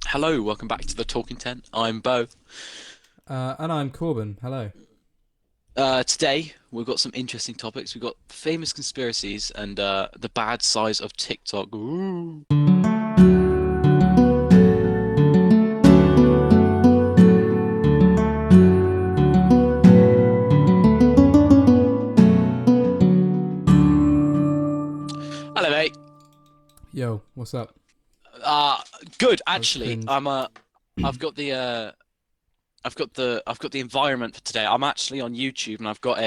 Hello, welcome back to the Talking Tent. I'm Bo. And I'm Corbin. Hello. Today we've got some interesting topics. We've got famous conspiracies and the bad size of TikTok. Ooh. Hello, mate. Yo, what's up? Uh, Good. How's Actually, things? I've got I've got the environment for today. I'm actually on YouTube and I've got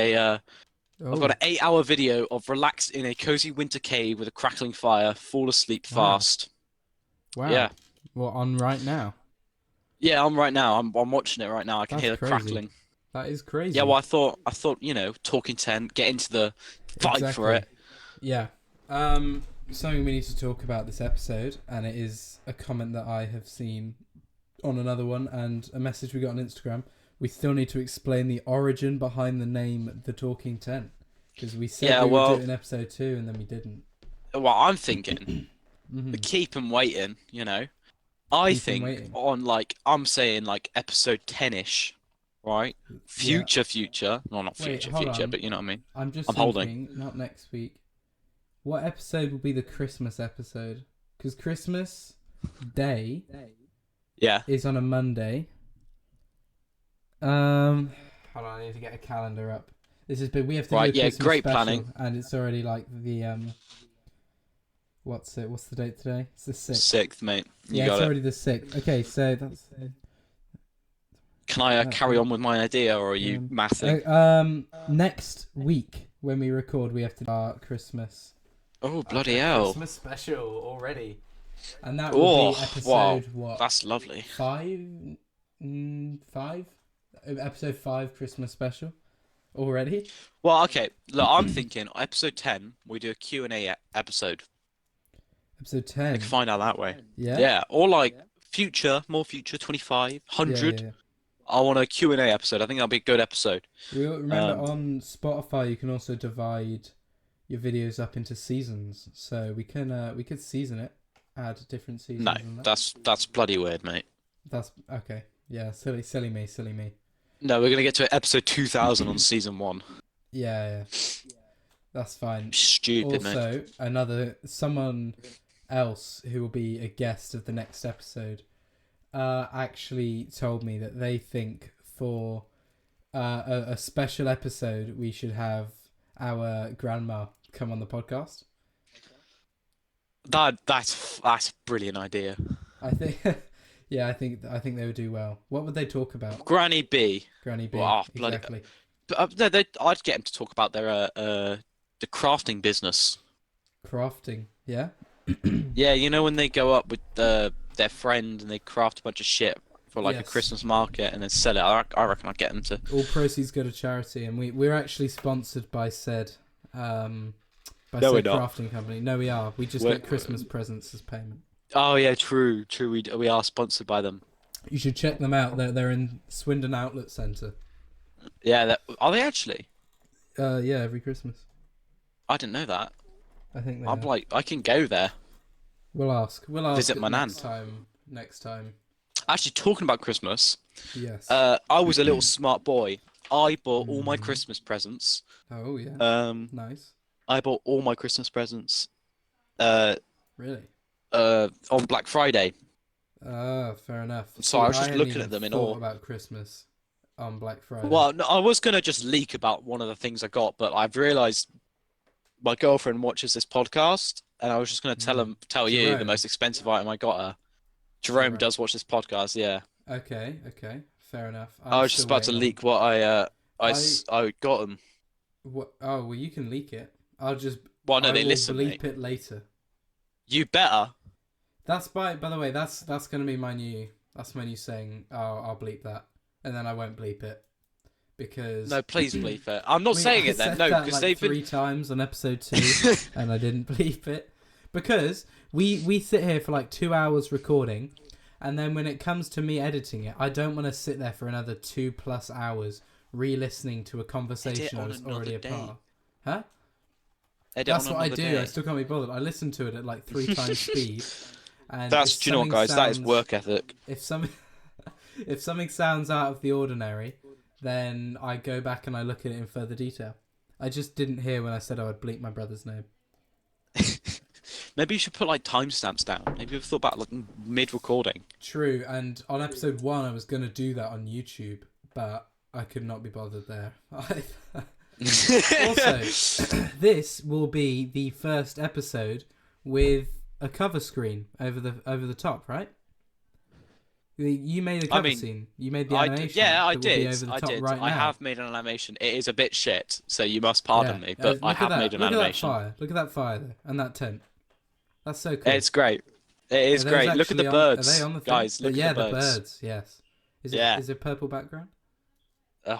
Oh, an 8 hour video of relaxed in a cozy winter cave with a crackling fire, fall asleep wow. fast. Wow. Yeah. What, on right now? Yeah, I'm right now. I'm watching it right now. I can That's hear the crazy. crackling. That is Yeah, well, crazy. I thought, talking ten, get into the fight for Exactly. it. Yeah. Something we need to talk about this episode, and it is a comment that I have seen on another one and a message we got on Instagram. We still need to explain the origin behind the name The Talking Tent. Because we said Yeah, we would do it well, in episode 2 and then we didn't. I'm thinking, Mm-hmm. keep 'em waiting. I Keep him think waiting. on I'm saying like episode 10ish, right? Yeah. Future. No, not Wait, future, hold future, on. but you know what I mean. I'm just I'm holding. thinking, not next week. What episode will be the Christmas episode? Because Christmas Day Yeah. is on a Monday. Hold on, I need to get a calendar up. This is big. We have to do Right. a Yeah. Christmas Great special, planning. and it's already like the What's it? What's the date today? It's the 6th. Sixth, mate. You Yeah, it's got it. already the 6th. Okay, so that's Can I carry eight. on with my idea, or are you mathing? Next week when we record, we have to do our Christmas. Oh, A bloody hell. Christmas special already. And that will be Oh, wow. episode what? That's lovely. Five? Five? Episode 5 Christmas special already? Well, okay. Look, I'm thinking episode 10, we do a Q&A episode. Episode We can 10. find out that way. Yeah? Yeah, or like more future, 25, Yeah, yeah, 100. yeah. I want a Q&A episode. I think that'll be a good episode. We remember Um, on Spotify you can also divide your videos up into seasons. So we could season it, add different no, seasons and that. that's bloody weird, mate. That's okay. Yeah, silly me. No, we're gonna get to episode 2000 on season one. Yeah. That's fine. Stupid, mate. Also, someone else who will be a guest of the next episode actually told me that they think for a special episode we should have our grandma come on the podcast. That's a brilliant idea. I think, yeah, I think they would do well. What would they talk about? Granny B. Granny B, Oh, bloody. exactly. No, I'd get him to talk about the crafting business. Crafting, yeah. Yeah, you know when they go up with their friend and they craft a bunch of shit for like a Yes. Christmas market and then sell it. I reckon I'd get them to. All proceeds go to charity, and we're actually sponsored by No, we're said not. crafting company. No, we are. We just We're, get Christmas presents as payment. oh yeah, true. We are sponsored by them. You should check them out. They're in Swindon Outlet Centre. Yeah, are they actually? Yeah, every Christmas. I didn't know that. I think they I'm are. like, I can go there. We'll ask. We'll ask Visit it my nan. next time. Next time. Actually, talking about Christmas, Yes. I was a little smart boy. I bought all my Mhm. Christmas presents. Oh yeah. Um, Nice. I bought all my Christmas presents. Uh, Really. on Black Friday. Fair enough. So I was just hadn't looking even at them in thought awe. about Christmas on Black Friday. Well, no, I was gonna just leak about one of the things I got, but I've realized my girlfriend watches this podcast, and I was just gonna tell you the Jerome. most expensive item I got her. Jerome Jerome. does watch this podcast, yeah. Okay. Fair enough. I I'm was just still about to waiting on. leak what I I got them. What? Oh, well, you can leak it. Well, no, I they will listen, bleep mate. it later. You better. That's by the way, that's gonna be my new. That's my new saying. Oh, I'll bleep that, and then I won't bleep it because No, please bleep it. I'm not I saying I it then. said No, that because like they've three been. times on episode 2, and I didn't bleep it because we sit here for like 2 hours recording, and then when it comes to me editing it, I don't want to sit there for another 2+ hours re-listening to a conversation I on was already another a day. part of. Huh? Edit That's on what I another do. day. I still can't be bothered. I listen to it at like 3 times speed, And Do you know what, guys? That is work ethic. If some if something sounds out of the ordinary, then I go back and I look at it in further detail. I just didn't hear when I said I would bleep my brother's name. Maybe you should put like timestamps down. Maybe you've thought about like mid-recording. True, and on episode 1 I was going to do that on YouTube, but I could not be bothered there. Also, this will be the first episode with a cover screen over the top, right? You made a cover scene. You made the animation. I that did. will be over the I top did. Right I now. have made an animation. It is a bit shit, so you must pardon me. But I have made an animation. Look at that fire there, and that tent. That's so cool. It's great. It is great. Look at the birds, are they on the thing? guys. Look at the birds. The birds. Yes. Is it purple background?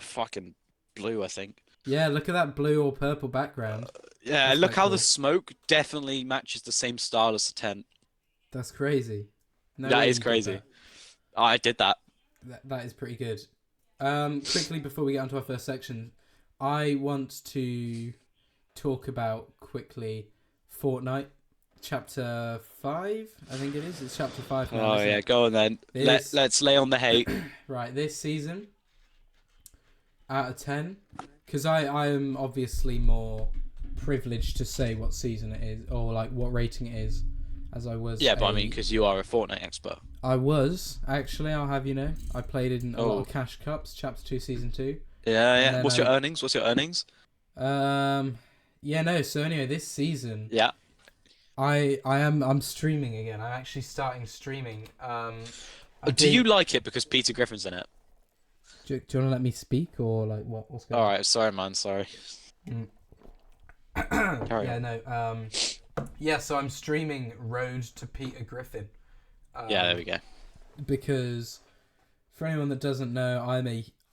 Fucking blue, I think. Yeah, look at that blue or purple background. Yeah, look how the smoke definitely matches the same style as the tent. That's crazy. That is crazy. I did that. That is pretty good. Quickly, before we get onto our first section, I want to talk about quickly Fortnite Chapter 5, I think it is. It's Chapter 5 now. Oh, yeah, go on then. Let's lay on the hate. Right, this season, out of 10, because I am obviously more privileged to say what season it is, or like what rating it is, as I was. Yeah, but I mean, because you are a Fortnite expert. I was, actually, I'll have you know. I played in a lot of Cash Cups, Chapter 2, Season 2. Yeah. What's your earnings? Yeah, no, so anyway, this season... Yeah. I'm streaming again. I'm actually starting streaming. Do you like it because Peter Griffin's in it? Do you want to let me speak, or like what's going on? Alright, sorry man, sorry. So I'm streaming Road to Peter Griffin. Yeah, there we go. Because for anyone that doesn't know,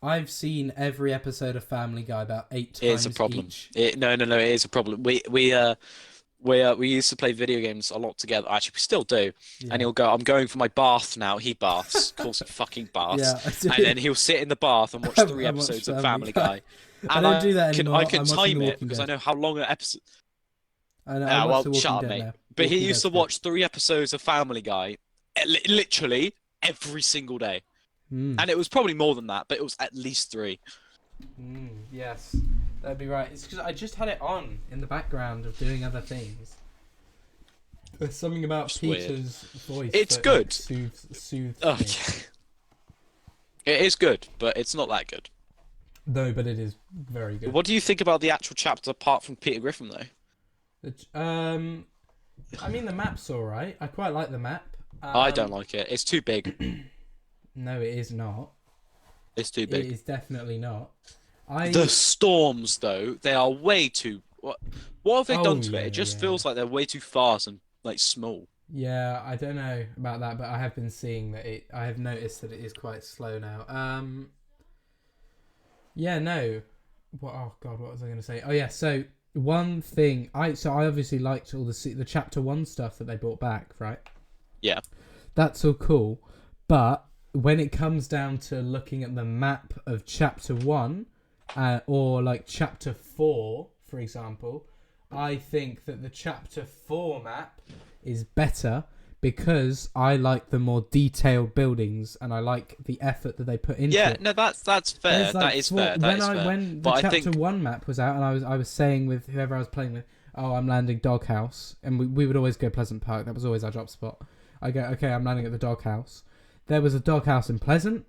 I've seen every episode of Family Guy about 8 times. It's a problem. Each. No, it is a problem. We used to play video games a lot together. Actually, we still do. Yeah. And he'll go, I'm going for my bath now. He baths, calls it fucking baths. Yeah, and then he'll sit in the bath and watch 3 episodes of Family Guy. I don't do that anymore. I can time it because I know how long an episode. I know. Well, shut up, mate. Now. But he used to watch 3 episodes of Family Guy, literally every single day. And it was probably more than that, but it was at least 3. Yes, that'd be right. It's because I just had it on in the background of doing other things. There's something about just Peter's voice. It's good. Soothes me. It is good, but it's not that good. No, but it is very good. What do you think about the actual chapter apart from Peter Griffin, though? I mean, the map's alright. I quite like the map. I don't like it. It's too big. No, it is not. It's too big. It is definitely not. The storms, though, they are way too... What have they done to it? It just feels like they're way too fast and like small. Yeah, I don't know about that, but I have been seeing that I have noticed that it is quite slow now. Yeah, no. Oh God, what was I going to say? Oh yeah, so one thing I obviously liked all the chapter 1 stuff that they brought back, right? Yeah. That's all cool, but when it comes down to looking at the map of chapter 1, or like chapter 4, for example, I think that the chapter 4 map is better because I like the more detailed buildings and I like the effort that they put into it. Yeah, no, that's fair. That is fair. When the chapter 1 map was out and I was saying with whoever I was playing with, oh, I'm landing Doghouse, and we would always go Pleasant Park. That was always our drop spot. I go, okay, I'm landing at the Doghouse. There was a Doghouse in Pleasant,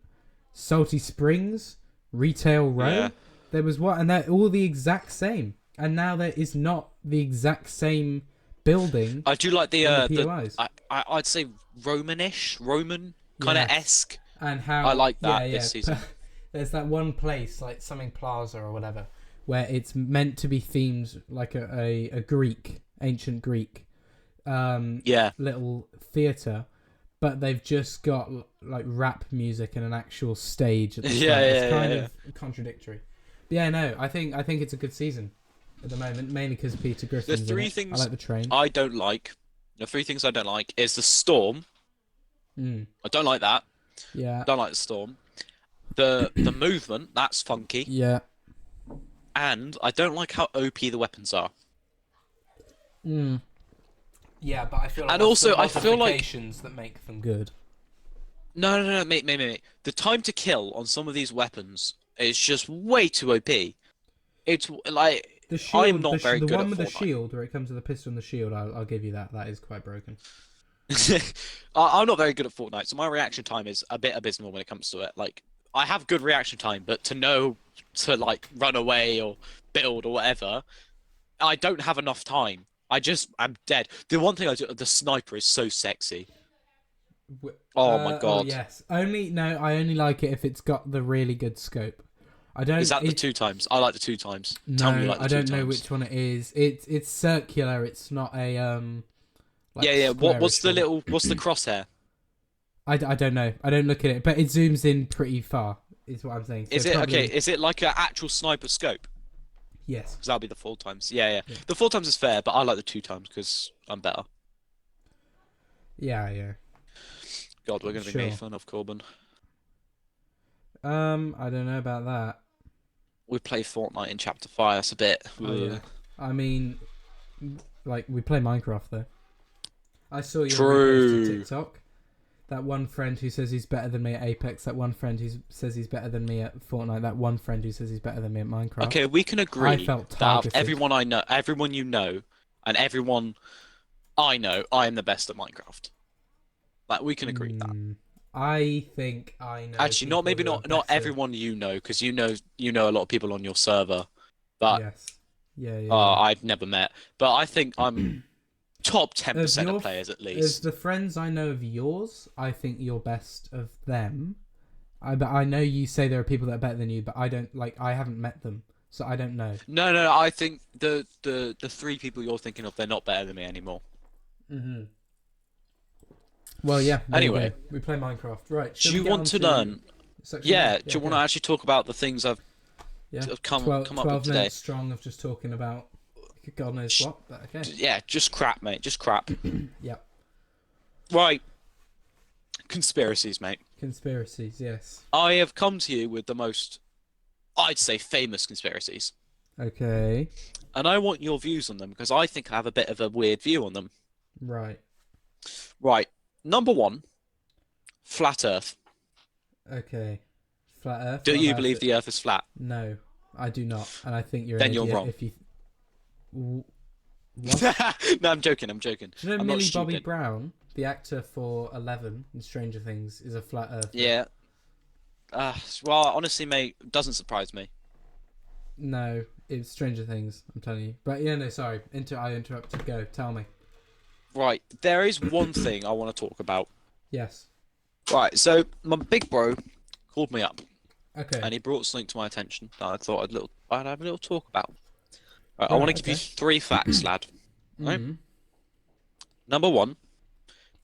Salty Springs, Retail Row. Yeah. There was and they're all the exact same. And now there is not the exact same building. I do like the POIs. I'd say Roman kind of esque. And how I like that this season. There's that one place, like something Plaza or whatever, where it's meant to be themed like a Greek, ancient Greek, little theatre. But they've just got like rap music and an actual stage at the front. It's kind of contradictory. But yeah, no, I think it's a good season at the moment, mainly because Peter Griffin's the 3 in it. things I like the train. I don't like. The 3 things I don't like is the storm. I don't like that. Yeah. Don't like the storm. The movement, that's funky. Yeah. And I don't like how OP the weapons are. Yeah, Yeah, but I feel like And that's also, the I feel like modifications that make them good. no, mate. The time to kill on some of these weapons is just way too OP. It's like The I'm shield, not very the good one at with the Fortnite. shield, where it comes to the pistol and the shield, I'll give you that. That is quite broken. I'm not very good at Fortnite, so my reaction time is a bit abysmal when it comes to it. Like, I have good reaction time, but to know to like run away or build or whatever, I don't have enough time. I'm dead. The one thing I do, the sniper is so sexy. Oh my Oh God. yes. I only like it if it's got the really good scope. I Is don't. that the two times? I like the two times. Tell me you No, like the I two don't know times. which one it is. It's circular. It's not a like Yeah. What's squarish the one. little? What's the crosshair? I don't know. I don't look at it, but it zooms in pretty far. Is what I'm saying. So Is it okay? probably Is it like an actual sniper scope? yes. Because that'll be the full times. Yeah. Yeah. The full times is fair, but I like the two times because I'm better. Yeah. God, we're gonna be Sure. made fun of, Corbin. I don't know about that. We play Fortnite in Chapter 5. That's a bit. Oh yeah. I mean, like we play Minecraft though. I saw your repost to TikTok. That one friend who says he's better than me at Apex. That one friend who says he's better than me at Fortnite. That one friend who says he's better than me at Minecraft. Okay, we can agree I felt that out of targeted. everyone I know, everyone you know, and everyone I know, I am the best at Minecraft. Like we can agree that. I think I know. Actually, people who are not better. everyone you know, because you know a lot of people on your server, but Yes. Yeah. I've never met. But I think I'm top 10% of players at As least. the friends I know of yours, I think you're best of them. But I know you say there are people that are better than you, but I don't like. I haven't met them, so I don't know. No. I think the three people you're thinking of, they're not better than me anymore. Mm-hmm. Well, yeah. Anyway, we play Minecraft, right? Do you want to learn? Yeah. Do you want to actually talk about the things I've come up with today? Minutes strong of just talking about God knows what. But okay. Yeah, just crap, mate. Just crap. Yep. Right. Conspiracies, mate. Conspiracies, yes. I have come to you with the most, I'd say, famous conspiracies. Okay. And I want your views on them because I think I have a bit of a weird view on them. Right. Right. Number one, flat Earth. Okay. Flat Earth. Do you believe the Earth is flat? No, I do not, and I think you're Then an you're idiot wrong. if you. What? No, I'm joking. Do you know I'm Millie not Bobby stupid. Brown, the actor for 11 in Stranger Things, is a flat earther? Yeah. Well, honestly, mate, doesn't surprise me. No, it's Stranger Things. I'm telling you. But yeah, no, sorry. I interrupted. Go. Tell me. Right. There is one thing I want to talk about. Yes. Right. So my big bro called me up. Okay. And he brought something to my attention that I thought I'd have a little talk about. Right, I Right, want to give you 3 facts, lad. Right? Mm-hmm. Number one,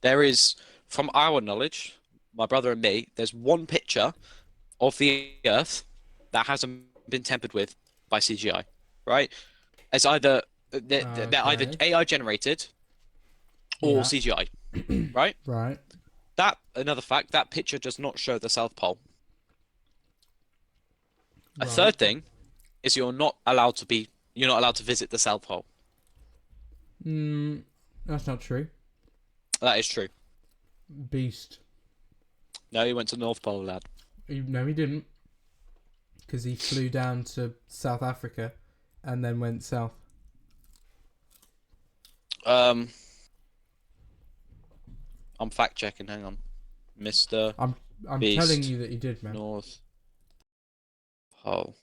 there is, from our knowledge, my brother and me, there's one picture of the Earth that hasn't been tampered with by CGI. Right? It's either they're either AI generated or CGI. Right? Right. Another fact, that picture does not show the South Pole. A Right. third thing is you're not allowed to visit the South Pole. That's not true. That is true. Beast. No, he went to the North Pole, lad. No, he didn't. Because he flew down to South Africa and then went south. I'm fact checking. Hang on, Mr. I'm Beast. telling you that he did, man. North Pole.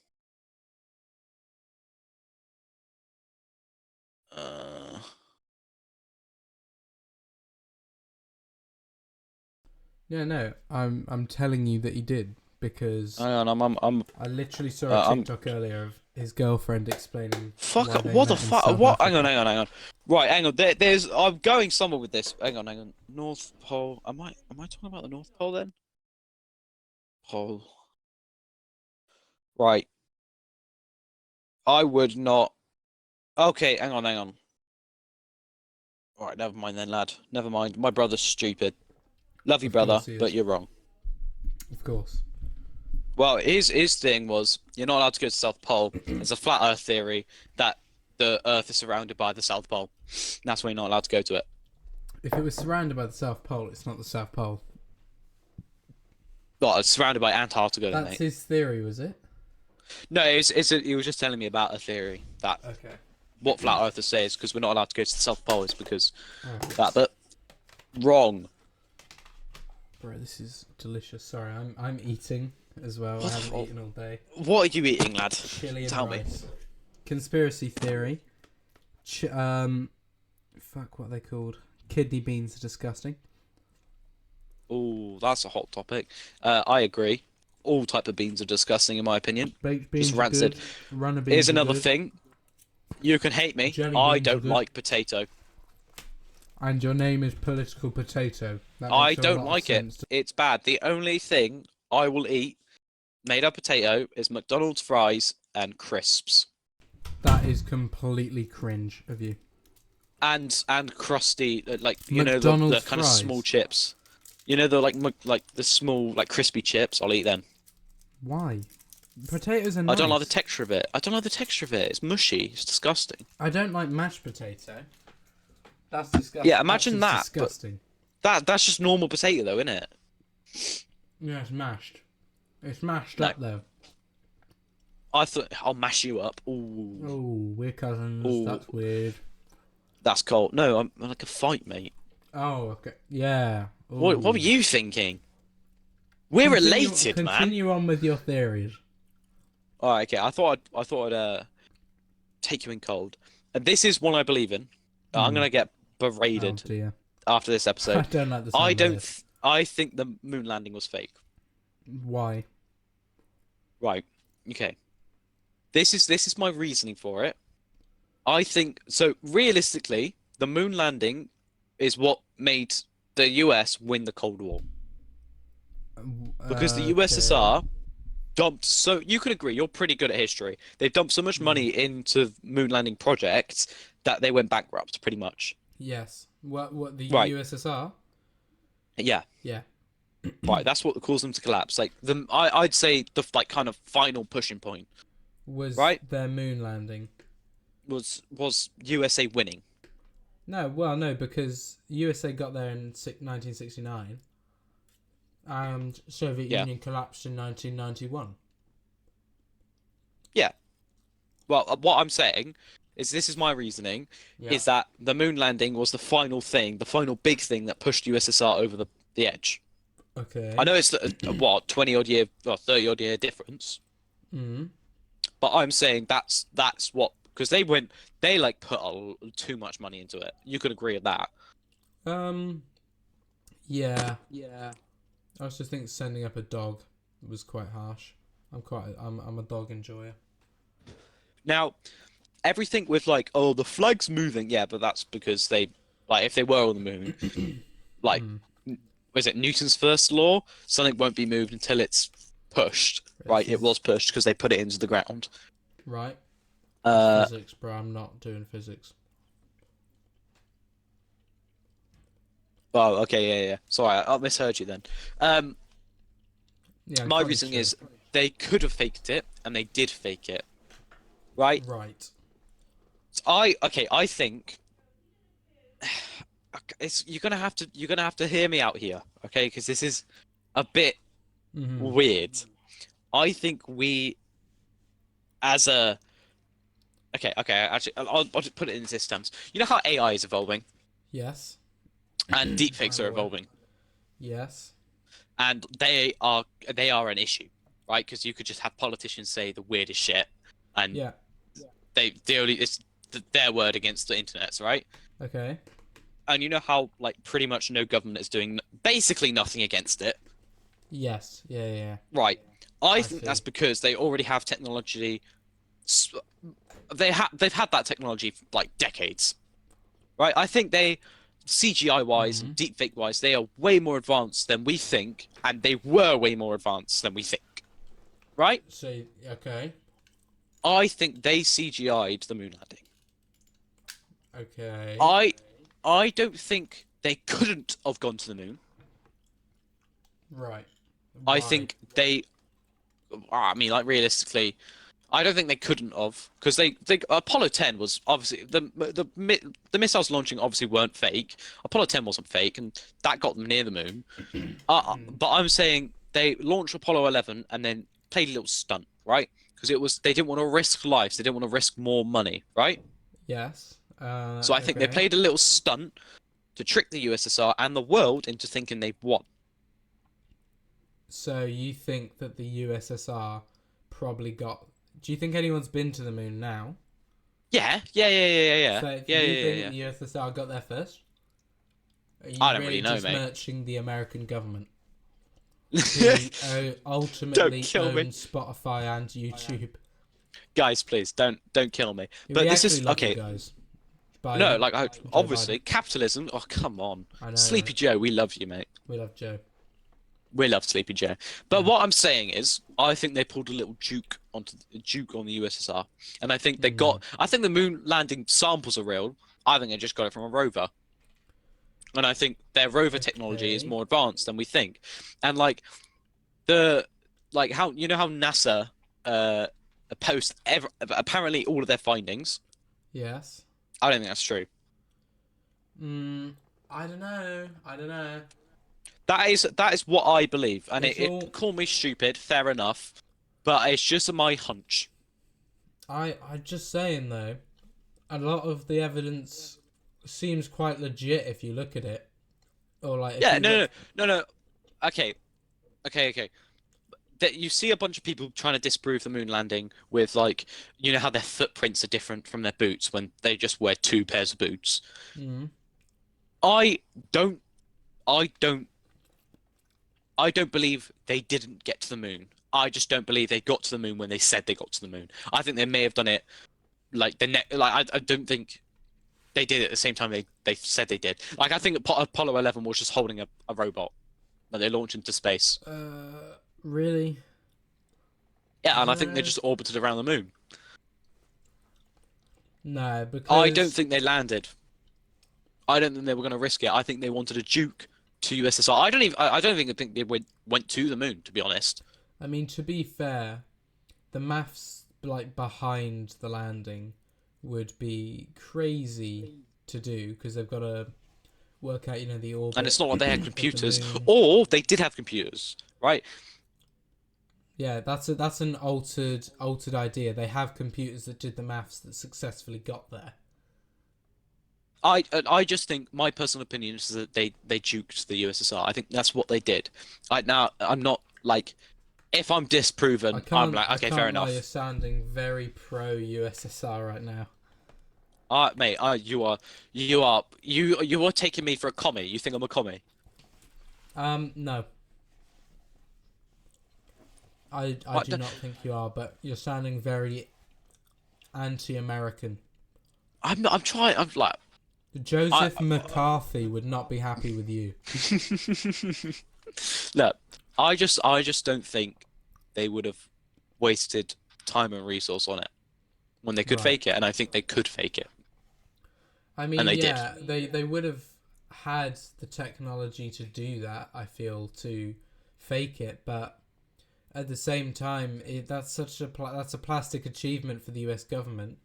Yeah, no, I'm telling you that he did because Hang on, I literally saw a TikTok earlier of his girlfriend explaining. Fuck! why they What the met in fuck? South What? Africa. Hang on. Right, hang on. I'm going somewhere with this. Hang on. North Pole. Am I talking about the North Pole then? Pole. Right. I would not. Okay, hang on. Alright, never mind then, lad. Never mind. My brother's stupid. Love you, Of course brother, he is. but you're wrong. Of course. Well, his thing was you're not allowed to go to the South Pole. There's a flat Earth theory that the Earth is surrounded by the South Pole. That's why you're not allowed to go to it. If it was surrounded by the South Pole, it's not the South Pole. Well, it's surrounded by Antarctica, That's mate. his theory, was it? No, he was just telling me about a theory that what flat earthers say is because we're not allowed to go to the South Pole is because that, but wrong. Bro, this is delicious. Sorry, I'm eating as well. I haven't eaten all day. What are you eating, lad? Chili and Tell rice. Conspiracy theory. Fuck, what are they called? Kidney beans are disgusting. Oh, that's a hot topic. I agree. All type of beans are disgusting, in my opinion. Baked beans just rancid. Runner beans. Here's another thing. You can hate me. I don't like potato. And your name is Political Potato. I don't like it. It's bad. The only thing I will eat made of potato is McDonald's fries and crisps. That is completely cringe of you. And crusty, like McDonald's the kind of small chips. You know the like the small like crispy chips. I'll eat them. Why? Potatoes are nice. I don't like the texture of it. It's mushy. It's disgusting. I don't like mashed potato. That's disgusting. Yeah, imagine that. Disgusting. That's just normal potato, though, isn't it? Yeah, it's mashed. It's mashed up though. I thought I'll mash you up. Ooh. Oh, we're cousins. Ooh. That's weird. That's cold. No, I'm like a fight, mate. Oh, okay. Yeah. Ooh. What were you thinking? We're related, man. Continue on with your theories. All right, okay. I thought I'd take you in cold, and this is one I believe in. I'm gonna get berated after this episode. I don't like this. I think the moon landing was fake. Why? Right. Okay. This is my reasoning for it. I think so. Realistically, the moon landing is what made the US win the Cold War. Because the USSR dumped so you could agree you're pretty good at history. They've dumped so much money into moon landing projects that they went bankrupt, pretty much. Yes. What the USSR? Yeah. Yeah. Right. That's what caused them to collapse. Like I'd say the like kind of final pushing point was their moon landing. Was USA winning? No, because USA got there in 1969, and Soviet Union collapsed in 1991. Yeah. Well, what I'm saying is this is my reasoning, is that the moon landing was the final thing, the final big thing that pushed USSR over the edge. Okay. I know it's 20-odd year or 30-odd year difference. Mm-hmm. But I'm saying that's what, because they like put too much money into it. You could agree with that. Yeah. I was just thinking sending up a dog was quite harsh. I'm a dog enjoyer. Now, everything with like, oh, the flag's moving, yeah, but that's because they, like, if they were on the moon, like, was it Newton's first law? Something won't be moved until it's pushed, right? It was pushed because they put it into the ground. Right. Physics, bro. I'm not doing physics. Oh, okay, yeah. Sorry, I misheard you then. My reasoning is they could have faked it, and they did fake it. Right? Right. So I think you're gonna have to hear me out here, okay? Because this is a bit weird. I think we, as a actually, I'll just put it in this terms. You know how AI is evolving? Yes. And deepfakes are evolving. Yes. And they are an issue, right? Because you could just have politicians say the weirdest shit, and it's their word against the internet's, right? Okay. And you know how like pretty much no government is doing basically nothing against it. Yes. Yeah. Right. I think that's because they already have technology. They've had that technology for like decades, right? I think they, CGI wise and deepfake wise, they are way more advanced than we think, and they were way more advanced than we think, right? So okay. I think they CGI'd the moon landing. Okay. I don't think they couldn't have gone to the moon. Right. I think they. I mean, like realistically, I don't think they couldn't have, because they Apollo 10 was obviously the missiles launching obviously weren't fake. Apollo 10 wasn't fake, and that got them near the moon. But I'm saying they launched Apollo 11 and then played a little stunt, right? Because they didn't want to risk lives, they didn't want to risk more money, right? Yes. So I think they played a little stunt to trick the USSR and the world into thinking they've won. So you think that the USSR probably got... Do you think anyone's been to the moon now? Yeah. So Do you think the USSR got there first? Are you I don't really know, just mate. merching the American government? Who ultimately owns Spotify and YouTube. Guys, please don't kill me. But We this is actually love okay. you guys. No, like obviously Biden. capitalism. Oh, come on, I know, Sleepy right? Joe, we love you, mate. We love Joe. We love Sleepy Joe. But what I'm saying is, I think they pulled a little juke on the USSR, and I think they got. I think the moon landing samples are real. I think they just got it from a rover, and I think their rover technology is more advanced than we think. And like how how NASA post apparently all of their findings. Yes. I don't think that's true. I don't know. That is what I believe, and it call me stupid, fair enough, but it's just my hunch. I'm just saying though, a lot of the evidence seems quite legit if you look at it, or like No. Okay. That you see a bunch of people trying to disprove the moon landing with like, you know how their footprints are different from their boots when they just wear 2 pairs of boots. I don't believe they didn't get to the moon. I just don't believe they got to the moon when they said they got to the moon. I think they may have done it like I don't think they did it at the same time they said they did. Like I think Apollo 11 was just holding a robot that they launched into space. Really? Yeah, and I think they just orbited around the moon. No, because I don't think they landed. I don't think they were going to risk it. I think they wanted a juke to USSR. I don't think they went to the moon, to be honest. I mean, to be fair, the maths like behind the landing would be crazy to do because they've got to work out, the orbit. And it's not like they had computers, or they did have computers, right? Yeah, that's an altered idea. They have computers that did the maths that successfully got there. I just think my personal opinion is that they juked the USSR. I think that's what they did. Now I'm not like, if I'm disproven, I'm like, okay, fair enough. You're sounding very pro USSR right now. Mate, you are taking me for a commie. You think I'm a commie? No. I do not think you are, but you're sounding very anti-American. I'm not. I'm trying. I'm like. Joseph McCarthy would not be happy with you. Look, I just don't think they would have wasted time and resource on it when they could fake it, and I think they could fake it. I mean, they would have had the technology to do that. I feel, to fake it, but at the same time, that's a plastic achievement for the U.S. government.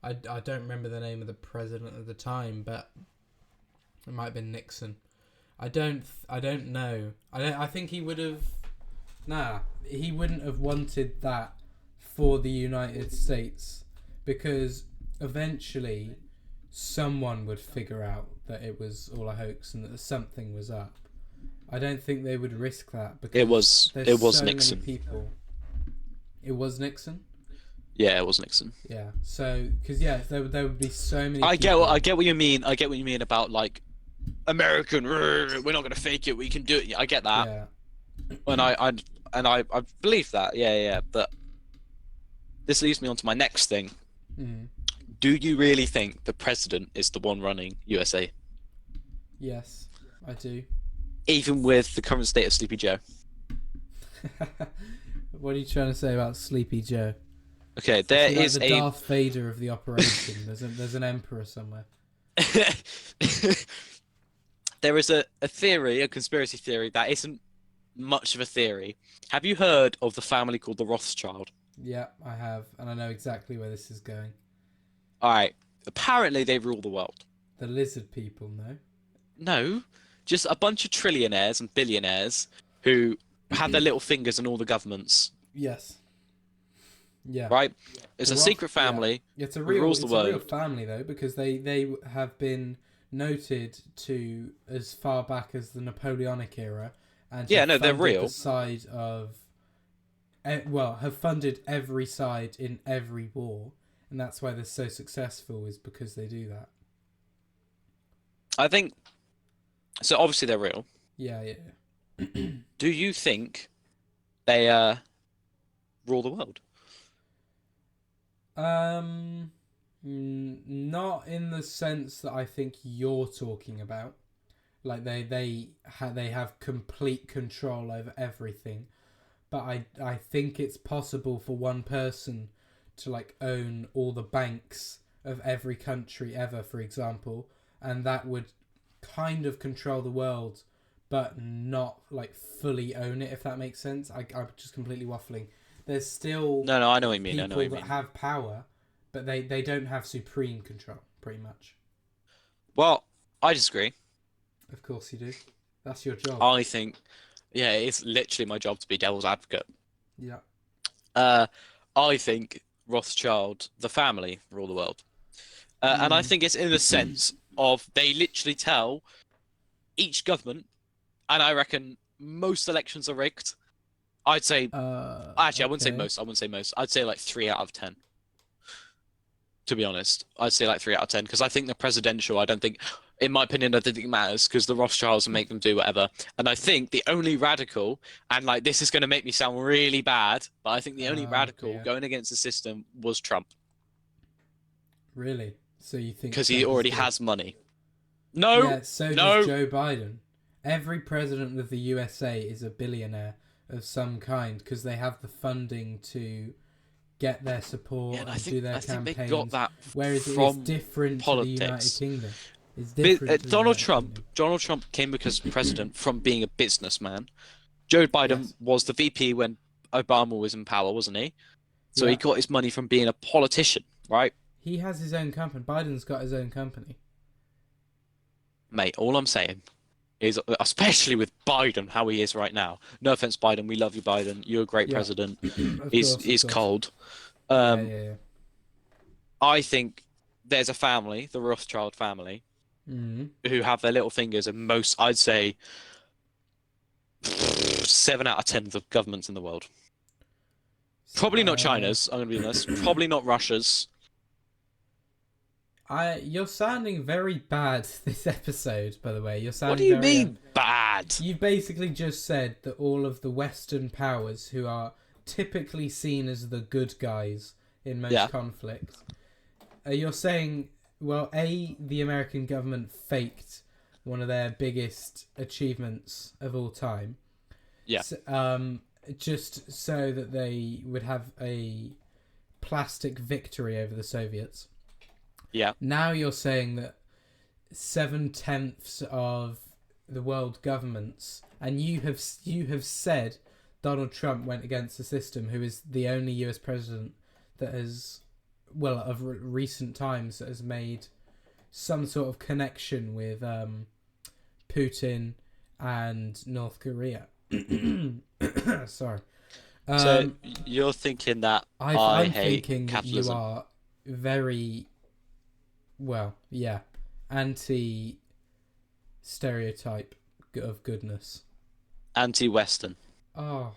I don't remember the name of the president at the time, but it might have been Nixon. I don't know. I think he would have. Nah, he wouldn't have wanted that for the United States, because eventually someone would figure out that it was all a hoax and that something was up. I don't think they would risk that because it was so Nixon. Many people. It was Nixon. Yeah, it was Nixon. Yeah. So, because there would be so many. I get what you mean. I get what you mean about like American. We're not going to fake it. We can do it. I get that. Yeah. And I believe that. Yeah. But this leads me on to my next thing. Mm. Do you really think the president is the one running USA? Yes, I do. Even with the current state of Sleepy Joe. What are you trying to say about Sleepy Joe? Okay, there is the Darth Vader of the operation. There's an emperor somewhere. There is a theory, a conspiracy theory that isn't much of a theory. Have you heard of the family called the Rothschild? Yeah, I have, and I know exactly where this is going. All right. Apparently, they rule the world. The lizard people, no? No, just a bunch of trillionaires and billionaires who have their little fingers in all the governments. Yes. Yeah. Right? It's The a Roth. secret Yeah. family It's a who real. rules the It's a real world. family though, because they have been noted to as far back as the Napoleonic era, and Yeah, have no, they're funded real. the side of. Well, have funded every side in every war, and that's why they're so successful. Is because they do that. I think so. Obviously, they're real. Yeah. Yeah. Do you think they rule the world? Not in the sense that I think you're talking about. Like they have complete control over everything, but I think it's possible for one person to like own all the banks of every country ever, for example, and that would kind of control the world, but not like fully own it, if that makes sense. I'm just completely waffling. There's still No, I know what you mean. I know what people you that mean. have power, but they don't have supreme control, pretty much. Well, I disagree. Of course you do. That's your job. I think, yeah, it's literally my job to be devil's advocate. Yeah. Uh, I think Rothschild, the family, rule the world. And I think it's in the sense of they literally tell each government, and I reckon most elections are rigged. I'd say, actually, I wouldn't say Okay. most. I wouldn't say most. I'd say like 3 out of 10. To be honest, I'd say like 3 out of 10 because I think the presidential. I don't think, in my opinion, I don't think it matters because the Rothschilds make them do whatever. And I think the only radical, and like this is going to make me sound really bad, but I think the only radical Dear. going against the system was Trump Really? So you think because he Trump is already good? has money. No, Yeah, so no. does Joe Biden. Every president of the USA is a billionaire of some kind because they have the funding to get their support Yeah, and and do their I think campaigns. they got that Whereas it is from different politics. to the United Kingdom. It's different to the Donald United Trump, Kingdom. Donald Trump came because president from being a businessman. Joe Biden Yes. was the VP when Obama was in power, wasn't he? So he Yeah. got his money from being a politician, right? He has his own company. Biden's got his own company. Mate, all I'm saying is, especially with Biden, how he is right now. No offense, Biden. We love you, Biden. You're a great Yeah. president. Of He's course, of course. cold. Yeah. I think there's a family, the Rothschild family, who have their little fingers in most, I'd say, 7 out of 10 of the governments in the world. Probably not China's, I'm going to be honest. Probably not Russia's. You're sounding very bad this episode, by the way. You're sounding What do you very, mean, bad? You basically just said that all of the Western powers, who are typically seen as the good guys in most conflicts, you're saying, well, the American government faked one of their biggest achievements of all time. Yeah. Just so that they would have a plastic victory over the Soviets. Yeah. Now you're saying that 7/10 of the world governments, and you have said Donald Trump went against the system, who is the only US president that has, well, of recent times, that has made some sort of connection with Putin and North Korea. Sorry. So you're thinking that I'm hate thinking capitalism. that you are very, well, yeah, anti-stereotype of goodness. Anti-Western. Oh,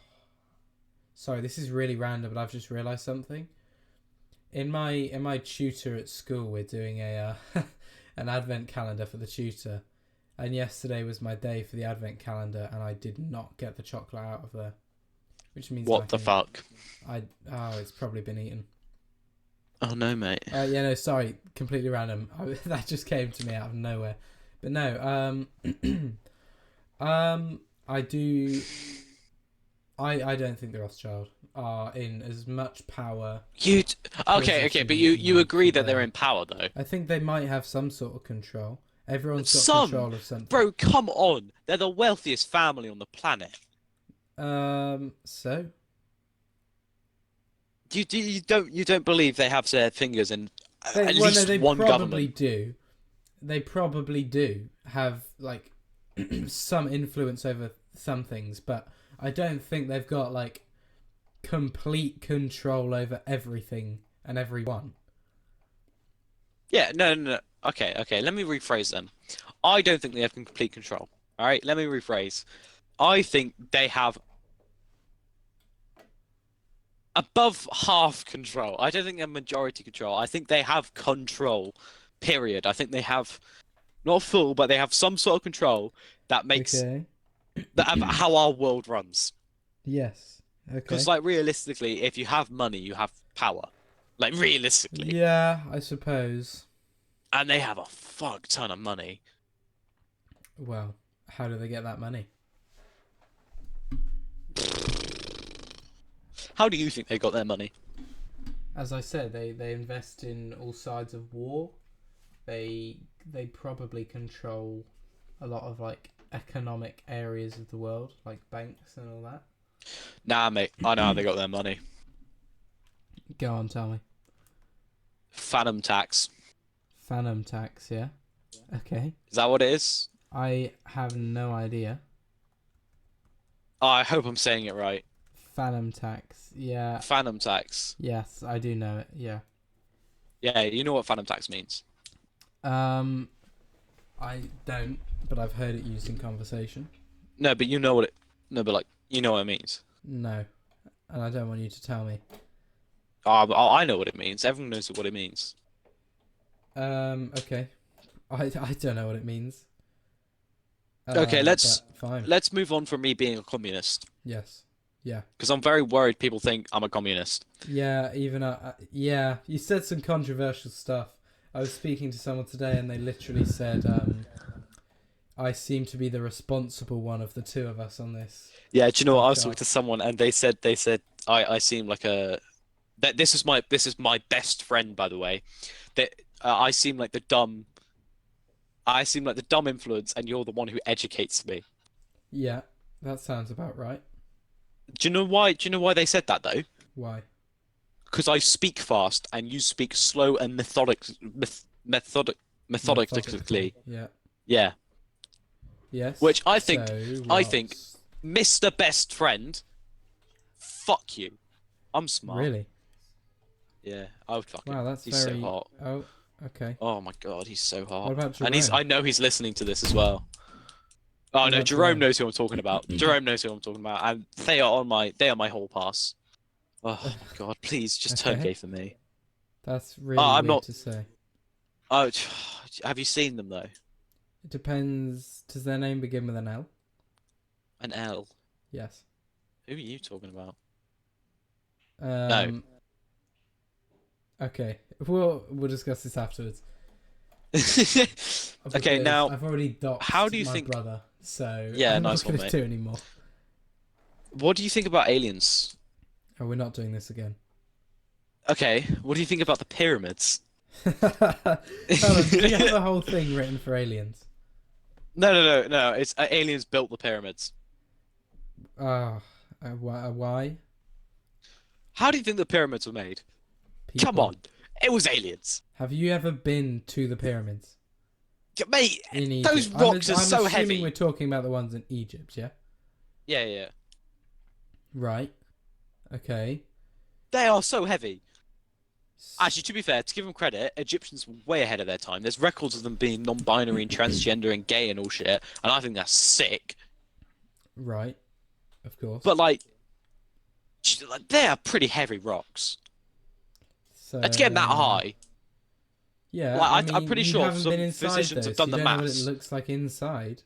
sorry, this is really random, but I've just realised something. In my tutor at school, we're doing a an advent calendar for the tutor, and yesterday was my day for the advent calendar, and I did not get the chocolate out of there, which means What the fuck? It's probably been eaten. Oh no, mate. Yeah, no, sorry, completely random. That just came to me out of nowhere. But no, I do. I don't think the Rothschild are in as much power. Okay, but you agree that they're in power though. I think they might have some sort of control. Everyone's got control of something. Bro, come on. They're the wealthiest family on the planet. So? you don't believe they have their fingers in at Well, no, least they one probably government? do. They probably do have like some influence over some things, but I don't think they've got like complete control over everything and everyone. Yeah, no. Okay. Let me rephrase then. I don't think they have complete control. All right, let me rephrase. I think they have above half control. I don't think they have majority control. I think they have control. Period. I think they have not full, but they have some sort of control that makes Okay. that of how our world runs. Yes. Because Okay. like realistically, if you have money, you have power. Like realistically, Yeah, I suppose. and they have a fuck ton of money. Well, how do they get that money? How do you think they got their money? As I said, they invest in all sides of war. They probably control a lot of like economic areas of the world, like banks and all that. Nah, mate. I know how they got their money. Go on, tell me. Phantom tax. Phantom tax, yeah. Okay. Is that what it is? I have no idea. Oh, I hope I'm saying it right. Phantom tax, yeah. Phantom tax. Yes, I do know it. Yeah. Yeah, you know what phantom tax means. Um, I don't, but I've heard it used in conversation. No, but you know what it. No, but like you know what it means. No, and I don't want you to tell me. I know what it means. Everyone knows what it means. Okay. I don't know what it means. Okay, But fine. let's move on from me being a communist Yes. Yeah. because I'm very worried people think I'm a communist. Yeah. Even yeah. You said some controversial stuff. I was speaking to someone today, and they literally said, "I seem to be the responsible one of the two of us on this Yeah, do you know what? I was talking to podcast." someone and they said I seem like a that this is my best friend, by the way. That I seem like the dumb influence, and you're the one who educates me. Yeah, that sounds about right. Do you know why? Do you know why they said that though? Why? Because I speak fast and you speak slow and Methodically. methodically. Yeah. Yeah. Yes. Which So I think, what's Mr. Best Friend, fuck you. I'm smart. really? Yeah, I would fuck him. Wow, that's He's so very. hot. Oh, okay. Oh my God, he's so What hot. about And Jerome? I know he's listening to this as well. Oh What no, about Jerome Jerome? knows who I'm talking about. Jerome knows who I'm talking about, and they are my whole pass. Oh my God, please just turn Okay. gay for me. That's really I'm weird not. to say. Oh, have you seen them though? It depends. Does their name begin with an L? An L. Yes. Who are you talking about? No. Um. Okay. We'll discuss this afterwards. Okay, Because now, I've already how do doxed you my think? brother, so Yeah, I'm not nice one, going to mate. do anymore. What do you think about aliens? Oh, we're not doing this again. Okay, what do you think about the pyramids? Hold on, did you have a whole thing written for aliens? No. It's aliens built the pyramids. Ah, why? How do you think the pyramids were made? Come People. on, it was aliens. Have you ever been to the pyramids Mate, in those Egypt? rocks are I'm so assuming we're heavy. talking about the ones in Egypt, yeah? Yeah. Right. Okay. They are so heavy. Actually, to be fair, to give them credit, Egyptians were way ahead of their time. There's records of them being non-binary and transgender and gay and all shit, and I think that's sick. Right. Of course. But like, they are pretty heavy rocks. So And to get them that high, yeah, I like, I'm mean, pretty you sure haven't been some inside physicians though, have so done you the don't know what it maths. looks like inside.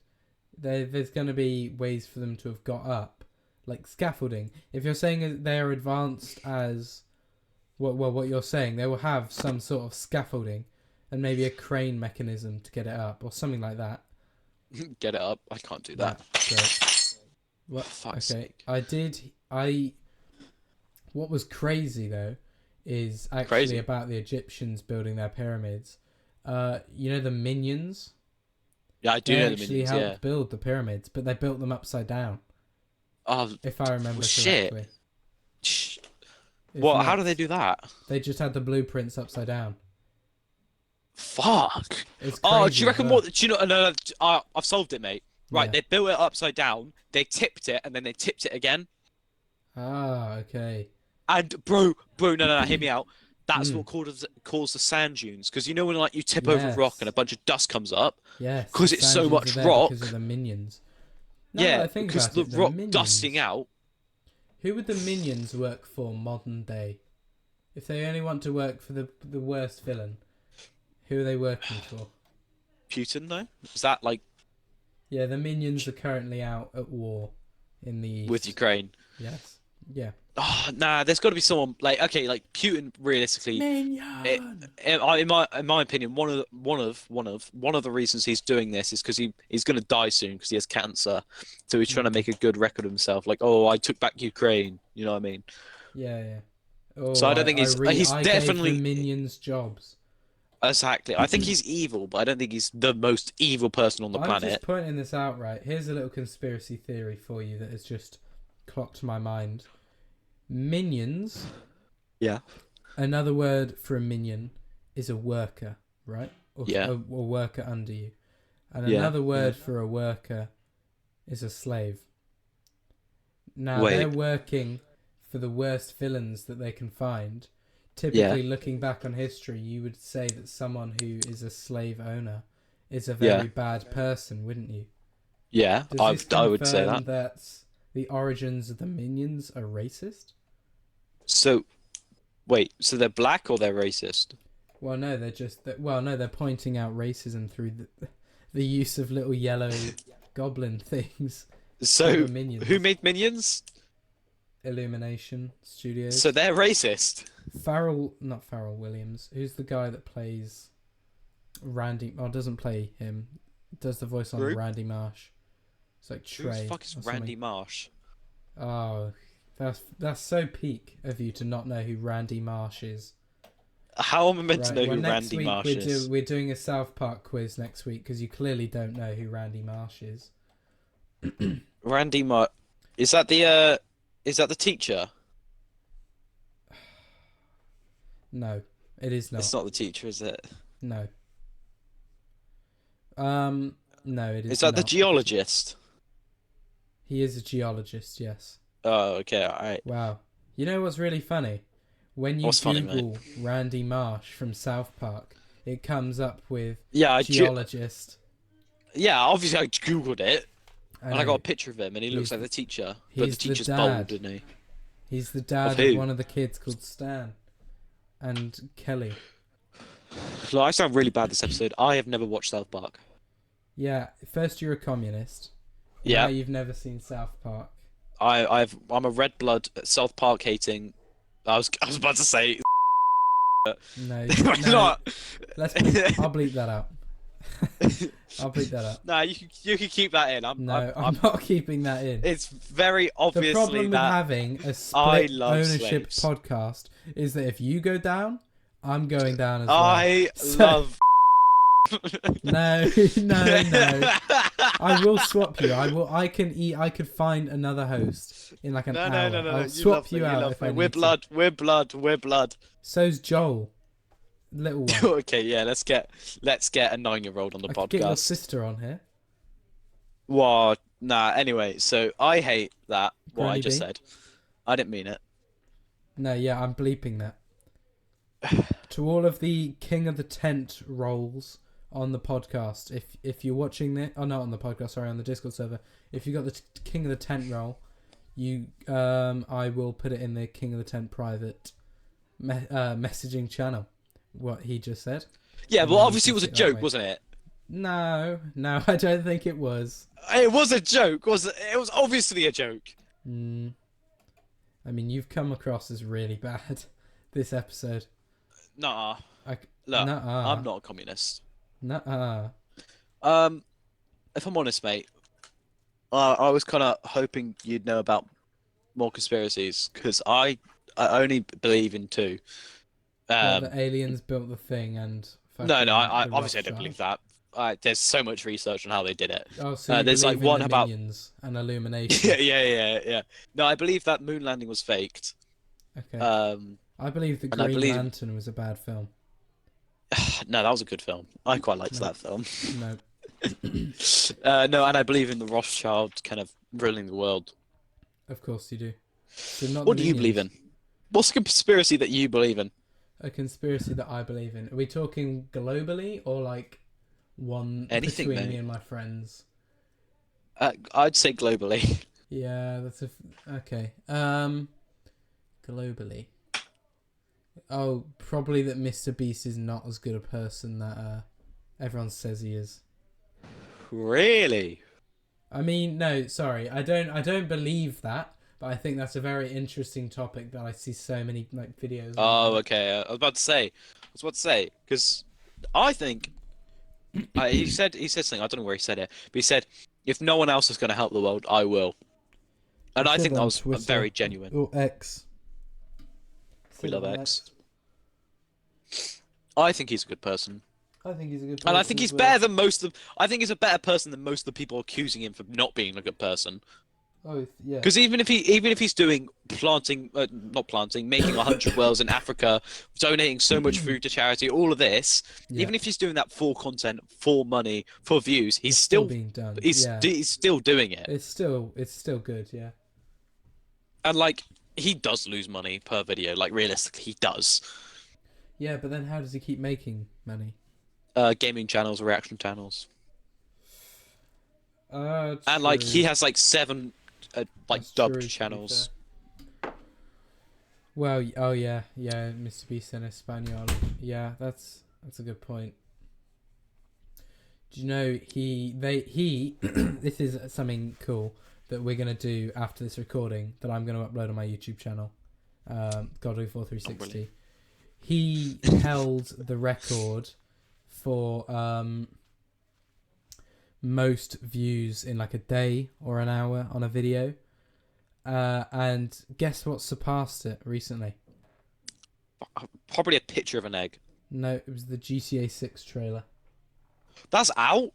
There's going to be ways for them to have got up, like scaffolding. If you're saying they are advanced as what you're saying, they will have some sort of scaffolding and maybe a crane mechanism to get it up or something like that. Get it up. I can't do Yeah, that. great. What? For fuck's Okay, sake. I did. What was crazy though is actually Crazy. about the Egyptians building their pyramids. You know the minions? Yeah, I do They know the actually minions. Yeah. helped build the pyramids, but they built them upside down, Oh, if I remember shit. correctly. What? How do they do that? They just had the blueprints upside down. Fuck. It's crazy. Oh, do you reckon what? Do you know? No, I've solved it, mate. Right, Yeah. they built it upside down. They tipped it, and then they tipped it again. Ah, okay. And bro, no, hear me out. That's what caused the sand dunes. Because you know when like you tip over a rock and a bunch of dust comes up. Yes. Because it's so much rock. Because of the minions. No, Yeah, I think because about the rock minions. dusting out. Who would the minions work for modern day? If they only want to work for the worst villain, who are they working for? Putin, though? Is that like... Yeah, the minions are currently out at war in the East. With Ukraine? Yes. Yeah. Oh, nah, there's got to be someone like Putin. Realistically, Minion. in my opinion, one of the reasons he's doing this is because he's going to die soon because he has cancer. So he's trying to make a good record of himself. Like, oh, I took back Ukraine. You know what I mean? Yeah. Oh, so I don't think he's definitely gave the minions jobs. Exactly. I think he's evil, but I don't think he's the most evil person on the planet. I'm just pointing this out, right? Here's a little conspiracy theory for you that has just clocked my mind. Minions. Yeah. Another word for a minion is a worker, right? Or, yeah. A worker under you. And another word for a worker is a slave. Now, they're working for the worst villains that they can find. Typically, looking back on history, you would say that someone who is a slave owner is a very bad person, wouldn't you? Yeah, I would say that. That the origins of the minions are racist? So, wait, so they're black or they're racist? Well, no, they're pointing out racism through the use of little yellow goblin things. So, who made Minions? Illumination Studios. So they're racist. Not Pharrell Williams. Who's the guy that plays Randy? Oh, doesn't play him. Does the voice on Randy Marsh. It's like Trey. Who the fuck is Randy Marsh? Oh, that's so peak of you to not know who Randy Marsh is. How am I meant to know who Randy Marsh is? We're doing a South Park quiz next week because you clearly don't know who Randy Marsh is. Randy Marsh. Is that the teacher? No, it is not. It's not the teacher, is it? No. No, it is. Is that the geologist? He is a geologist, yes. Oh, okay, alright. Wow. You know what's really funny? When you Google Randy Marsh from South Park, it comes up with geologist. Yeah, obviously I googled it. And I got a picture of him, and he looks like the teacher. But the teacher's bald, isn't he? He's the dad of one of the kids called Stan. And Kelly. Look, I sound really bad this episode. I have never watched South Park. Yeah, first you're a communist. Yeah. Now you've never seen South Park. I'm a red blood South Park hating. I was about to say. No, not. I'll bleep that out. I'll bleep that out. Nah, you can keep that in. I'm not keeping that in. It's very obviously the problem with having a split ownership slaves. podcast is that if you go down, I'm going down as well. I love. No. I will swap you. I could find another host in like an hour. No. I'll swap you out if I need to. We're blood. So's Joel. Little one. Okay, yeah, let's get a 9-year-old on the podcast. Get your sister on here. Well, nah. Anyway, so I hate that. What Granny I just B? said. I didn't mean it. No, yeah, I'm bleeping that. To all of the King of the Tent roles on the podcast, if you're watching it, not on the podcast, sorry, on the Discord server, if you got the King of the Tent role, I will put it in the King of the Tent private messaging channel. What he just said. Yeah, well, obviously it was a joke, wasn't it? No, I don't think it was. It was a joke. It was obviously a joke. I mean, you've come across as really bad this episode. Nah. Look, I'm not a communist. Nuh-uh. If I'm honest, mate, I was kind of hoping you'd know about more conspiracies because I only believe in two. The aliens built the thing and... No, I obviously I don't believe that. There's so much research on how they did it. Oh, so there's like one about minions and illumination. Yeah. No, I believe that moon landing was faked. Okay. Um, I believe the and I Green believe Lantern was a bad film. no, that was a good film. I quite liked No. that film. No. No, and I believe in the Rothschild kind of ruling the world. Of course you do. So not the What do you believe minions. in? What's a conspiracy that you believe in? A conspiracy that I believe in. Are we talking globally or like one Anything, between me mate. and my friends? I'd say globally. Yeah, okay. Globally. Oh, probably that Mr. Beast is not as good a person that everyone says he is. Really? I mean, no, sorry. I don't believe that, but I think that's a very interesting topic that I see so many like videos Oh, online. okay. I was about to say, because I think he said something. I don't know where he said it, but he said, "If no one else is going to help the world, I will," He and I said think that that on was Twitter very genuine. or X. He We said it love on X. X. I think he's a good person, I think he's a good and I person think as he's well. better than most of. I think he's a better person than most of the people accusing him for not being a good person. Oh yeah. Because even if he's doing planting, not planting, making 100 wells in Africa, donating so much food to charity, all of this, Yeah. even if he's doing that for content, for money, for views, he's It's still still being done. he's Yeah. he's still doing it. It's still good. Yeah. And like he does lose money per video, like realistically he does. Yeah, but then how does he keep making money? Gaming channels, reaction channels, and like he True. has like 7 like That's dubbed true. To be fair. channels. Well, oh yeah, yeah, Mr. Beast in Espanol. Yeah, that's a good point. Do you know he this is something cool that we're gonna do after this recording that I'm gonna upload on my YouTube channel. Godly4360. He held the record for most views in like a day or an hour on a video. And guess what surpassed it recently? Probably a picture of an egg. No, it was the GTA 6 trailer. That's out.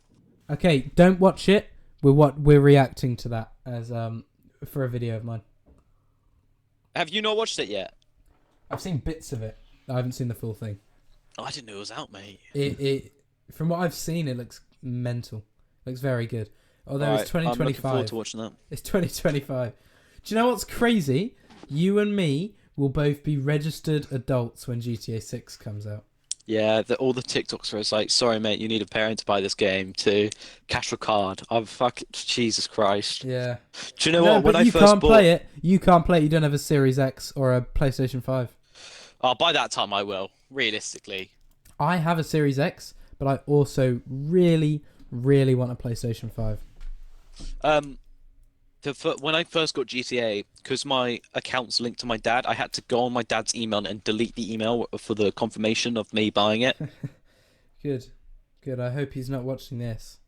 Okay, don't watch it. We're reacting to that as for a video of mine. Have you not watched it yet? I've seen bits of it. I haven't seen the full thing. Oh, I didn't know it was out, mate. It from what I've seen, it looks mental. It looks very good. Although Right, it's 2025. I'm looking forward to watching that. It's 2025. Do you know what's crazy? You and me will both be registered adults when GTA 6 comes out. Yeah, all the TikToks where it's like, sorry, mate, you need a parent to buy this game, to cash your card. I'm Jesus Christ. Yeah. Do you know No, what? When but I you first can't bought, play it. You can't play it. You don't have a Series X or a PlayStation 5. by that time I will, realistically. I have a Series X, but I also really, really want a PlayStation 5. When I first got GTA, because my account's linked to my dad, I had to go on my dad's email and delete the email for the confirmation of me buying it. Good. Good. I hope he's not watching this.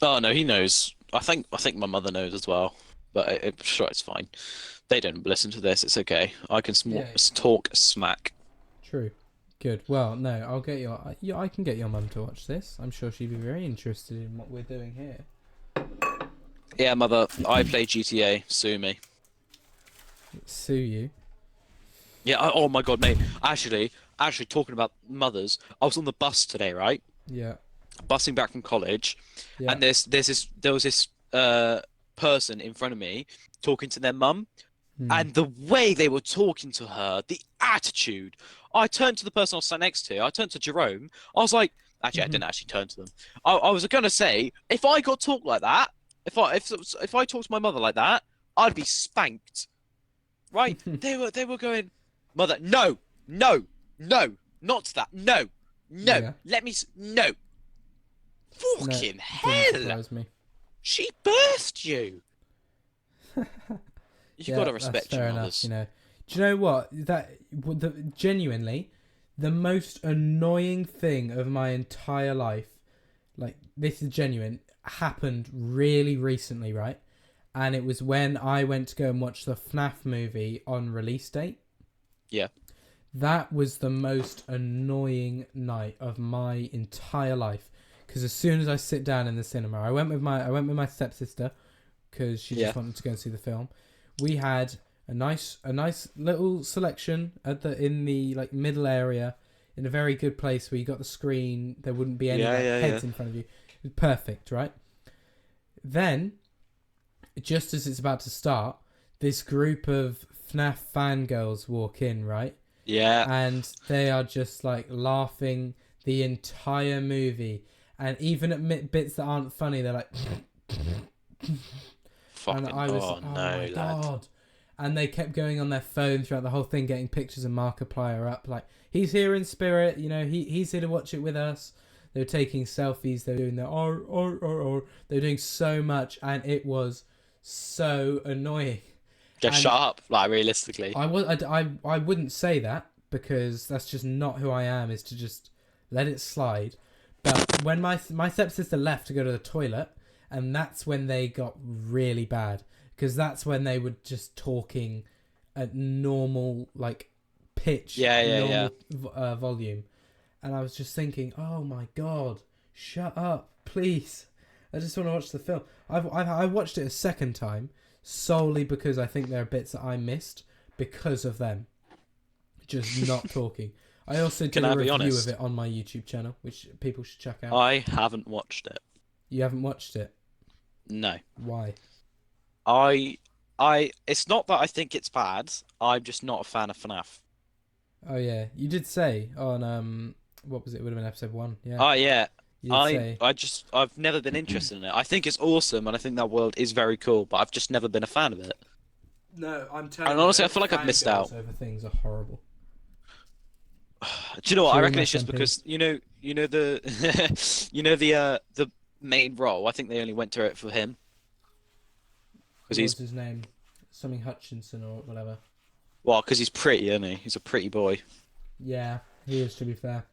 Oh no, he knows. I think my mother knows as well, but I'm sure it's fine. They don't listen to this. It's okay. I can Yeah. talk smack. True. Good. Well, no, I'll get I can get your mum to watch this. I'm sure she'd be very interested in what we're doing here. Yeah, mother, I play GTA. Sue me. Sue you. Yeah. Oh my God, mate. Actually, talking about mothers, I was on the bus today, right? Yeah. Busing back from college, Yeah. and there was this person in front of me talking to their mum, and the way they were talking to her, the attitude. I turned to the person I was sat next to. I turned to Jerome. I was like, actually, I didn't actually turn to them. I was gonna say, if I got talked like that, if I talked to my mother like that, I'd be spanked. Right? They were going, mother, no, no, no, not that, no, no, Yeah. let me, no. Fucking Doesn't hell! surprise me. She birthed you. You've got to that's respect fair your enough, mothers. you know. Do you know what? Genuinely, the most annoying thing of my entire life, like this is genuine, happened really recently, right? And it was when I went to go and watch the FNAF movie on release date. Yeah. That was the most annoying night of my entire life. Because as soon as I sit down in the cinema, I went with my stepsister because she just wanted to go and see the film. We had a nice little selection in the like middle area, in a very good place where you got the screen. There wouldn't be any heads in front of you. Perfect, right? Then, just as it's about to start, this group of FNAF fangirls walk in, right? Yeah. And they are just like laughing the entire movie, and even at bits that aren't funny, they're like. Fucking, and I was, oh my lad. God. And they kept going on their phone throughout the whole thing, getting pictures of Markiplier up. Like, he's here in spirit, you know, he's here to watch it with us. They were taking selfies. They were doing their or. They were doing so much, and it was so annoying. Just shut up, like, realistically. I wouldn't say that, because that's just not who I am, is to just let it slide. But when my stepsister left to go to the toilet, and that's when they got really bad. Because that's when they were just talking at normal, like, pitch, volume. And I was just thinking, oh my God, shut up, please. I just want to watch the film. I watched it a second time, solely because I think there are bits that I missed because of them. Just not talking. I also did a review of it on my YouTube channel, which people should check out. I haven't watched it. You haven't watched it? No. Why? It's not that I think it's bad. I'm just not a fan of FNAF. Oh yeah, you did say on what was it? It would have been episode 1. Yeah. Oh yeah. Say. I've never been interested in it. I think it's awesome, and I think that world is very cool, but I've just never been a fan of it. No, I'm telling you. And honestly, I feel like I've missed out. Over things are horrible. Do you know what? I reckon it's just because you know the the main role. I think they only went to it for him. Because he's his name, something Hutchinson or whatever. Well, because he's pretty, isn't he? He's a pretty boy. Yeah, he is, to be fair.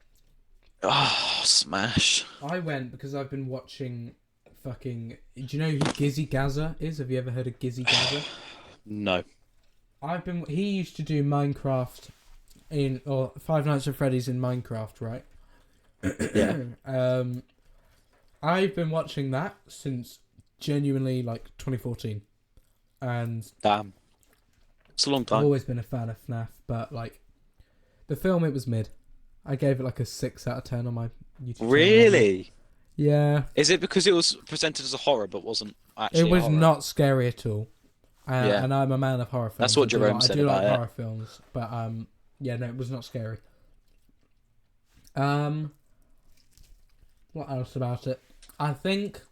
Oh, smash! I went because I've been watching fucking. Do you know who Gizzy Gazza is? Have you ever heard of Gizzy Gazza? No. He used to do Minecraft or Five Nights at Freddy's in Minecraft, right? Yeah. I've been watching that since genuinely like 2014, and damn, it's a long time. I've always been a fan of FNAF, but like the film, it was mid. I gave it like a 6 out of 10 on my YouTube channel. Really? Yeah. Is it because it was presented as a horror but wasn't actually? It was not scary at all. And I'm a man of horror films. That's what Jerome said about it. I do like horror films, but yeah, no, it was not scary. What else about it? I think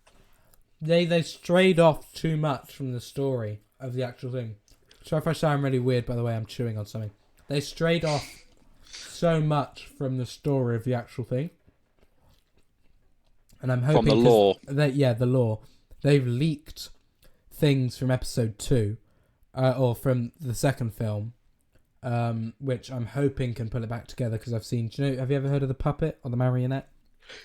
they strayed off too much from the story of the actual thing. Sorry if I sound really weird, by the way, I'm chewing on something. They strayed off so much from the story of the actual thing. And I'm hoping... From the lore. The lore. They've leaked things from episode 2, or from the second film, which I'm hoping can pull it back together, because I've seen... have you ever heard of the puppet or the marionette?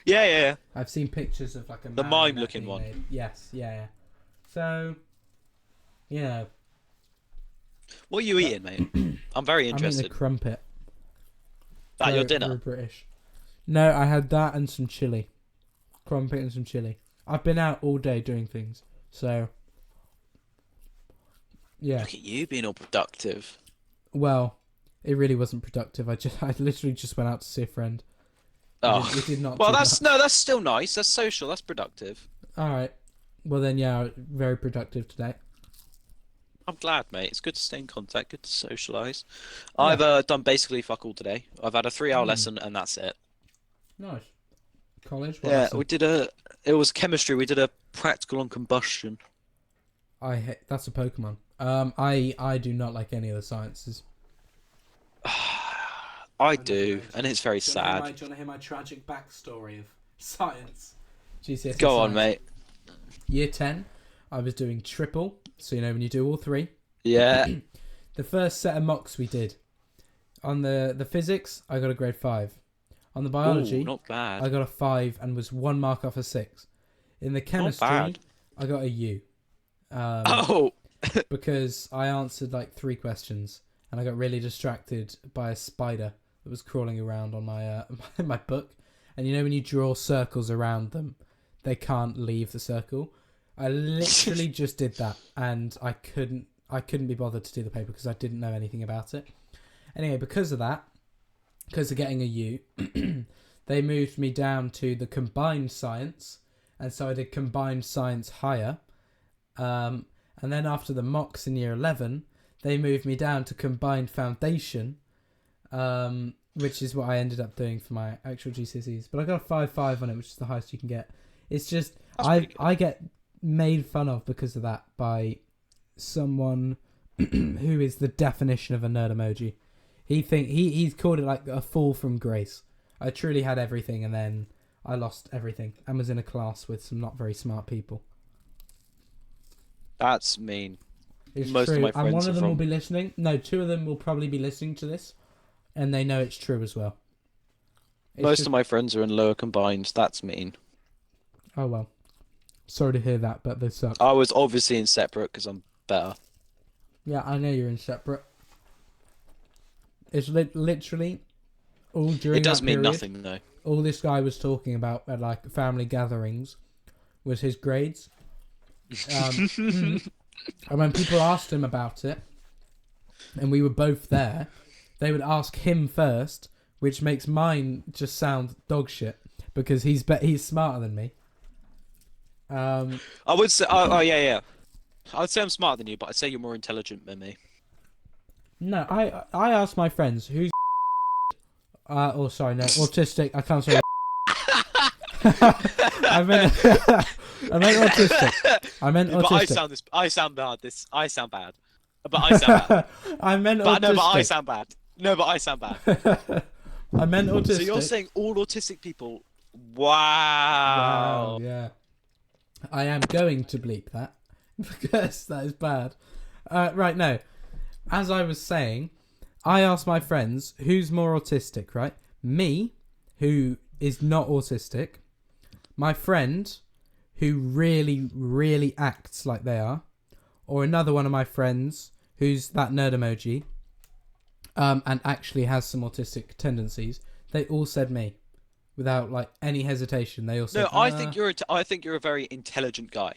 Yeah. I've seen pictures of like a mime-looking one. Made. Yes, yeah. So, you know. What are you eating, mate? I'm very interested. I'm eating a crumpet. That your dinner? British. No, I had that and some chili. Crumpet and some chili. I've been out all day doing things, so yeah. Look at you being all productive. Well, it really wasn't productive. I literally just went out to see a friend. Oh, we did not. Well, that's still nice. That's social. That's productive. All right. Well then, yeah, very productive today. I'm glad, mate. It's good to stay in contact. Good to socialise. Yeah. I've done basically fuck all today. I've had a 3-hour lesson and that's it. Nice. College? What lesson? It was chemistry. We did a practical on combustion. That's a Pokemon. I do not like any of the sciences. I do, and it's very sad. Do you want to hear my tragic backstory of science? GCSE Go science. on, mate. Year 10, I was doing triple, so you know when you do all 3. Yeah. The first set of mocks we did. On the physics, I got a grade 5. On the biology, not bad. I got a 5 and was 1 mark off a 6. In the chemistry, I got a U. Because I answered like 3 questions and I got really distracted by a spider that was crawling around on my my book. And you know when you draw circles around them, they can't leave the circle. I literally just did that and I I couldn't be bothered to do the paper because I didn't know anything about it. Anyway, because of that, because of getting a U, they moved me down to the combined science, and so I did combined science higher. And then after the mocks in year 11, they moved me down to combined foundation, which is what I ended up doing for my actual GCSEs. But I got a 5.5 on it, which is the highest you can get. It's just I get made fun of because of that by someone who is the definition of a nerd emoji. He's called it like a fall from grace. I truly had everything, and then I lost everything and was in a class with some not very smart people. That's mean. It's Most true. of my friends and one of them are will be listening. No, 2 of them will probably be listening to this, and they know it's true as well. Most of my friends are in lower combined. That's mean. Oh well. Sorry to hear that, but they suck. I was obviously in separate because I'm better. Yeah, I know you're in separate. It's literally all during. It does that mean period, nothing though. All this guy was talking about at like family gatherings was his grades. And when people asked him about it, and we were both there, they would ask him first, which makes mine just sound dog shit because he's smarter than me. I would say, oh yeah. I would say I'm smarter than you, but I'd say you're more intelligent than me. No, I asked my friends who's autistic. I can't say. I meant autistic. I meant autistic. But I sound bad. I sound bad. But I sound bad. I meant but autistic. No, but I sound bad. No, but I sound bad. I meant autistic. So you're saying all autistic people? Wow. Wow. Yeah. I am going to bleep that because that is bad. Right, no. As I was saying, I asked my friends who's more autistic, right? Me, who is not autistic, my friend, who really, really acts like they are, or another one of my friends who's that nerd emoji, and actually has some autistic tendencies. They all said me, without like any hesitation. They all said. No, I think you're a very intelligent guy.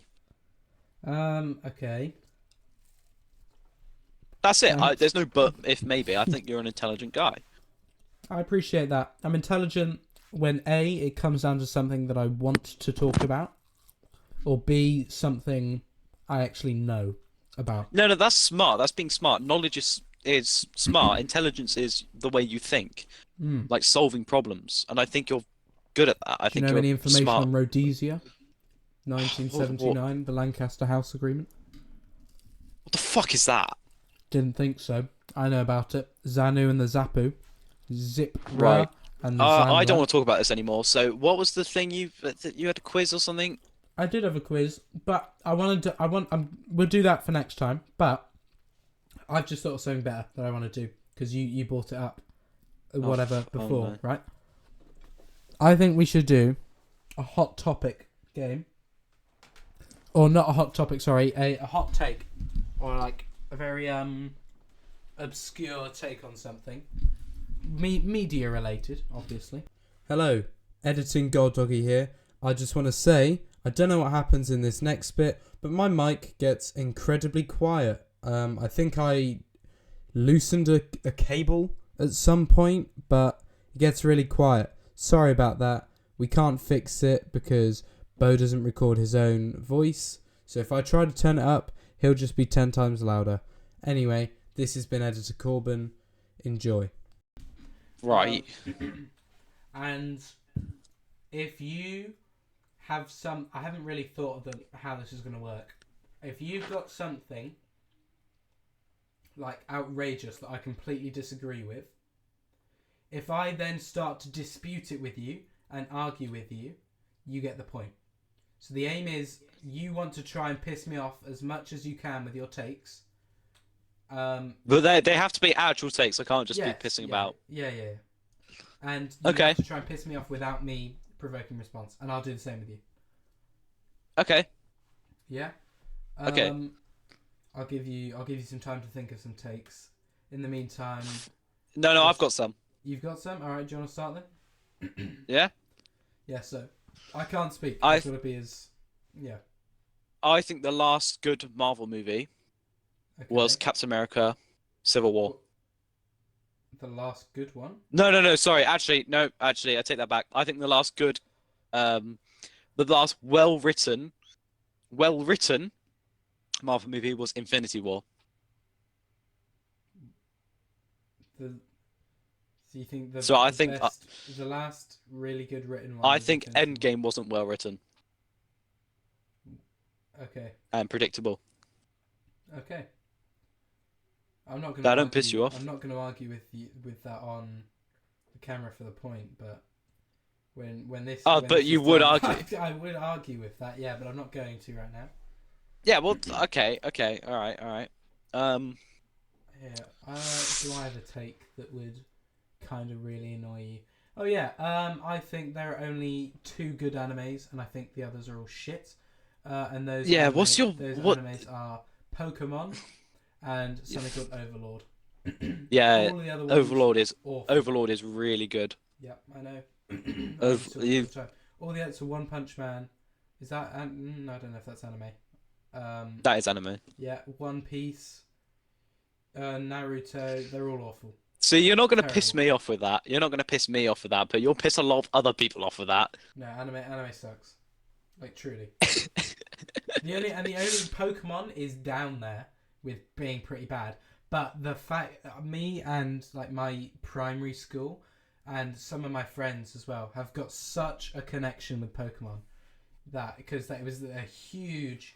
Okay. That's it. There's no but, if, maybe. I think you're an intelligent guy. I appreciate that. I'm intelligent when A, it comes down to something that I want to talk about, or B, something I actually know about. No, that's smart. That's being smart. Knowledge is smart. Intelligence is the way you think, like solving problems. And I think you're good at that. I think Do you know any information smart. on Rhodesia? 1979, the Lancaster House Agreement. What the fuck is that? Didn't think so. I know about it. Zanu and the Zapu. Zip Right. And the I Zanra. don't want to talk about this anymore. So, what was the thing you had a quiz or something? I did have a quiz, but we'll do that for next time. But I've just thought of something better that I want to do because you brought it up, before, no. right? I think we should do a hot topic game, or not a hot topic. Sorry, a hot take, or like a very obscure take on something, media related, obviously. Hello, editing Gold Doggy here. I just want to say, I don't know what happens in this next bit, but my mic gets incredibly quiet. I think I loosened a cable at some point, but it gets really quiet. Sorry about that. We can't fix it because Bo doesn't record his own voice. So if I try to turn it up, he'll just be 10 times louder. Anyway, this has been Editor Corbin. Enjoy. Right. And if you have I haven't really thought of how this is going to work. If you've got something like outrageous that I completely disagree with, if I then start to dispute it with you and argue with you, you get the point. So the aim is you want to try and piss me off as much as you can with your takes. But they have to be actual takes. I can't just be pissing about. Yeah. And you have to try and piss me off without me provoking response, and I'll do the same with you. Okay. Yeah. Okay. I'll give you some time to think of some takes. In the meantime. No, I've got some. You've got some. All right. Do you want to start then? Yeah. Yeah. So I can't speak. Yeah. I think the last good Marvel movie was Okay. Captain America: Civil War. The last good one? No. Sorry, actually, no. Actually, I take that back. I think um, the last well-written Marvel movie was Infinity War. The So you think So I the think best, the last really good written one I was think Infinity War? Endgame wasn't well written Okay. and predictable. Okay. I'm not going to That don't piss argue. you off. I'm not going to argue with you with that on the camera for the point, but when this Oh, when but this you is would done, argue. I would argue with that. Yeah, but I'm not going to right now. Yeah, well, okay, all right. Um, Yeah. Do I have a take that would kind of really annoy you? Oh yeah. I think there are only two good animes, and I think the others are all shit. And yeah. those What? animes are Pokemon and something called Overlord. Yeah, All of the other ones Overlord is awful. Overlord is really good. Yep, I know. I Of used to watch it all you, the time. All the others are One Punch Man. Is that? I don't know if that's anime. that is anime. Yeah, One Piece, Naruto. They're all awful. So you're not gonna piss Terrible. me off with that. You're not gonna piss me off with that, but you'll piss a lot of other people off with that. No, anime sucks. Like truly. The only Pokemon is down there with being pretty bad. But the fact me and like my primary school and some of my friends as well have got such a connection with Pokemon that because that was a huge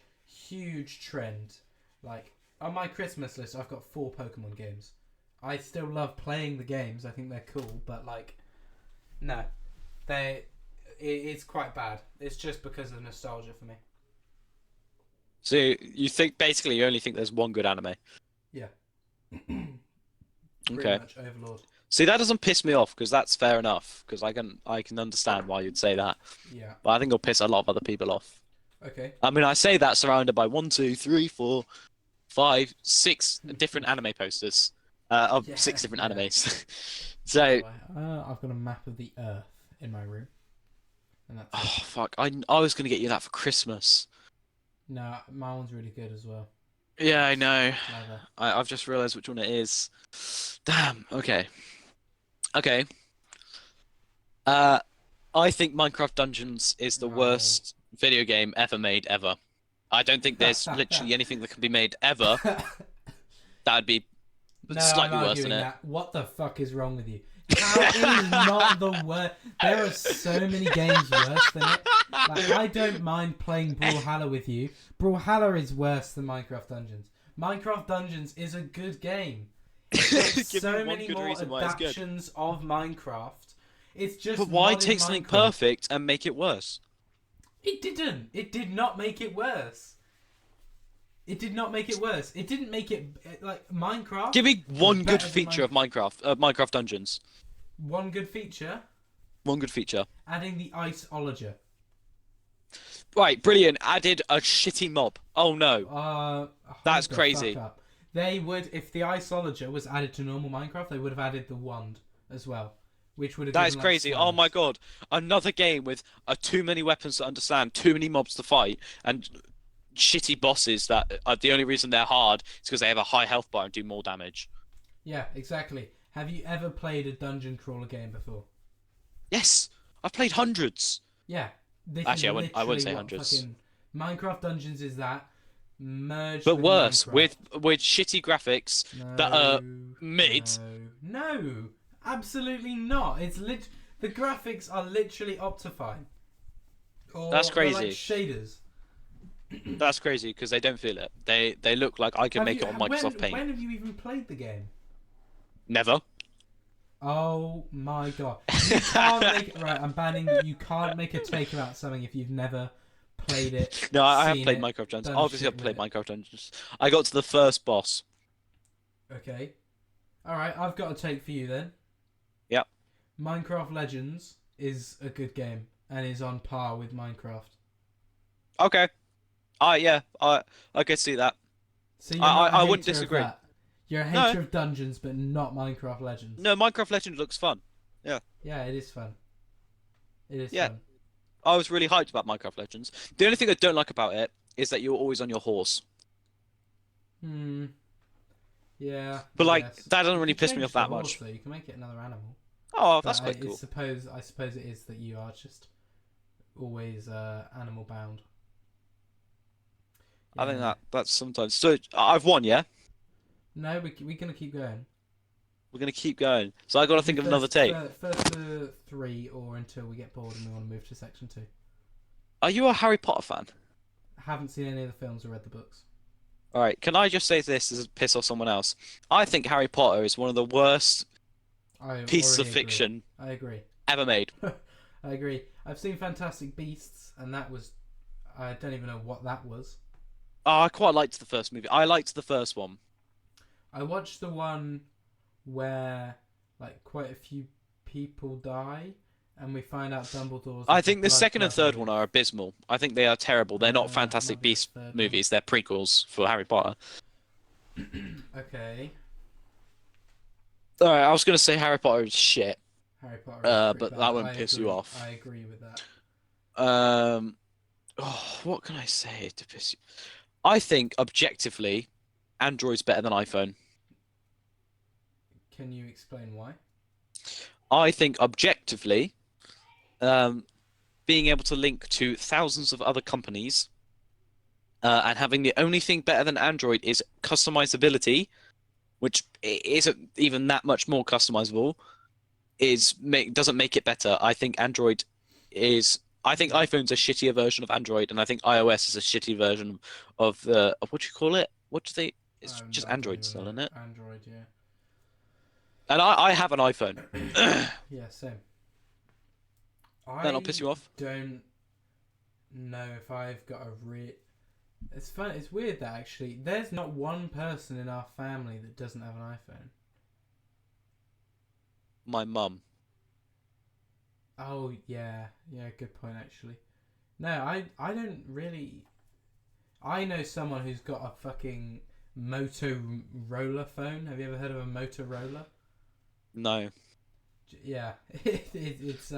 trend. Like on my Christmas list, I've got 4 Pokemon games. I still love playing the games. I think they're cool, but like, no, it's quite bad. It's just because of nostalgia for me. So you think basically you only think there's one good anime. Yeah. Pretty Okay. much Overlord. See, that doesn't piss me off because that's fair enough because I can understand why you'd say that. Yeah. But I think it'll piss a lot of other people off. Okay. I mean, I say that surrounded by 1, 2, 3, 4, 5, 6 different anime posters of Yeah, 6 different yeah. animes. So, I've got a map of the Earth in my room, and that's oh it. fuck, I was gonna get you that for Christmas. No, my one's really good as well. Yeah, I know. Clever. I've just realized which one it is. Damn. Okay. Okay. Uh, I think Minecraft Dungeons is the No. worst video game ever made ever. I don't think there's literally anything that can be made ever that'd be No, I'm slightly worse than arguing it. that. What the fuck is wrong with you? How it is not the worst. There are so many games worse than it. Like, I don't mind playing Brawlhalla with you. Brawlhalla is worse than Minecraft Dungeons. Minecraft Dungeons is a good game. It's Give so me one many good more reason why it's good. adaptations of Minecraft. It's just But why not in take something Minecraft. perfect and make it worse? It didn't. It did not make it worse. It did not make it worse. It didn't make it like Minecraft. Give me one good better than feature of Minecraft Dungeons. One good feature: One good feature. adding the iceologer. Right, brilliant. Added a shitty mob. Oh no, that's Hold the crazy. fuck up. They would, if the iceologer was added to normal Minecraft, they would have added the wand as well, which would have. That is given, like, crazy. Oh my slams. god. Another game with too many weapons to understand, too many mobs to fight, and shitty bosses that are the only reason they're hard is because they have a high health bar and do more damage. Yeah, exactly. Have you ever played a dungeon crawler game before? Yes, I've played hundreds. Yeah, this Actually, is I wouldn't literally say what hundreds. fucking Minecraft Dungeons is. That merged But with worse, Minecraft. with shitty graphics that are mid. No, absolutely not. The graphics are literally Optifine. Or That's they're like crazy. shaders. That's crazy because they don't feel it. They look like I can make it on Microsoft Paint. When have you even played the game? Never. Oh my god. You can't make right, I'm banning you can't make a take about something if you've never played it. No, I have seen played it, Minecraft Dungeons. done Obviously, shit I've played with it. Minecraft Dungeons. I got to the first boss. Okay. Alright, I've got a take for you then. Yep. Minecraft Legends is a good game and is on par with Minecraft. Okay. Yeah. I could see that. So you're not a I wouldn't hater of disagree. that. You're a No. hater of dungeons, but not Minecraft Legends. No, Minecraft Legends looks fun. Yeah, it is fun. It is Yeah. fun. I was really hyped about Minecraft Legends. The only thing I don't like about it is that you're always on your horse. Hmm. Yeah, But I like guess. that doesn't You really can piss me change off the that horse, much. though. You can make it another animal. Oh, But that's quite cool. I suppose it is that you are just always animal bound. I Yeah, think no. that's sometimes. So I've won, yeah. No, we're gonna keep going. We're gonna keep going. So I got to We'll do think of another take. first to 3, or until we get bored and we want to move to section 2. Are you a Harry Potter fan? Haven't seen any of the films or read the books. All right. Can I just say this as a piss off someone else? I think Harry Potter is one of the worst I pieces of already agree. fiction I agree. ever made. I agree. I've seen Fantastic Beasts, and that was, I don't even know what that was. Oh, I quite liked the first movie. I liked the first one. I watched the one where like quite a few people die, and we find out Dumbledore's I like a think the blood second and brother third one are abysmal. I think they are terrible. They're not Fantastic might be the Beasts third movies. They're prequels for Harry Potter. one. Okay, All right, I was gonna say Harry Potter is shit, Harry Potter is pretty but bad. that won't I piss agree. you off. I agree with that. Oh, what can I say to piss you? I think objectively, Android's better than iPhone. Can you explain why? I think objectively, um, being able to link to thousands of other companies, and having the only thing better than Android is customizability, which isn't even that much more customizable, doesn't make it better. I think Android is. I think iPhone's a shittier version of Android, and I think iOS is a shitty version of what do you call it? What do they? It's just I don't Android even still, know. isn't it? Android, yeah. And I have an iPhone. Yeah, same. Then I'll I piss you off. don't know if I've got a real. It's fun. It's weird that actually, there's not one person in our family that doesn't have an iPhone. My mum. Oh yeah, good point actually. No, I don't really. I know someone who's got a fucking Motorola phone. Have you ever heard of a Motorola? No. Yeah, it's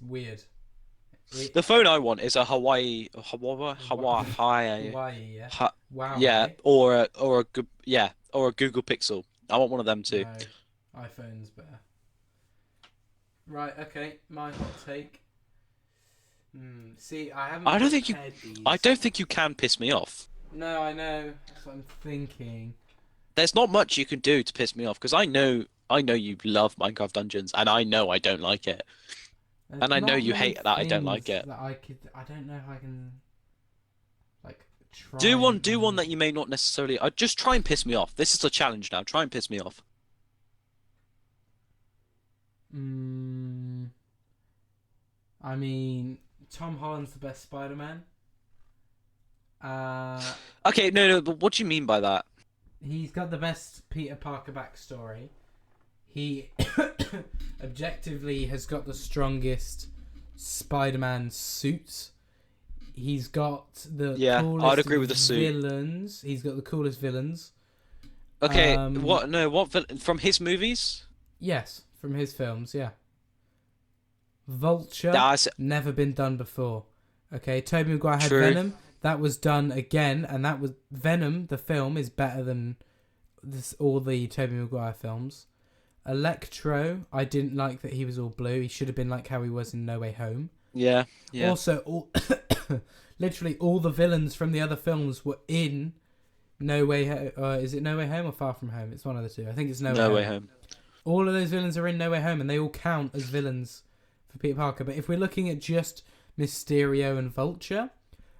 weird. The phone I want is a Hawaii, Hawaii, yeah. Wow. yeah, Right? or a Google Pixel. I want one of them too. No, iPhone's better. Right. Okay. My hot take. See, I haven't. I don't think I these. don't think you can piss me off. No, I know. That's what I'm thinking. There's not much you can do to piss me off because I know you love Minecraft Dungeons, and I know I don't like it, There's and I know not you many hate that I don't like things it. that I don't know if I can. Like try. Do one that you may not necessarily. Just try and piss me off. This is a challenge now. Try and piss me off. I mean, Tom Holland's the best Spider-Man. Okay, no, but what do you mean by that? He's got the best Peter Parker backstory. He objectively has got the strongest Spider-Man suits. He's got the coolest I'd agree with the suit. villains. He's got the coolest villains. Okay, what? No, from his movies? Yes, from his films, yeah. Vulture, never been done before. Okay, Tobey Maguire had Venom. That was done again, and that was Venom. The film is better than all the Tobey Maguire films. Electro, I didn't like that he was all blue. He should have been like how he was in No Way Home. Yeah. Also, literally all the villains from the other films were in No Way Home. Is it No Way Home or Far From Home? It's one of the two. I think it's No Way Home. All of those villains are in No Way Home, and they all count as villains for Peter Parker. But if we're looking at just Mysterio and Vulture,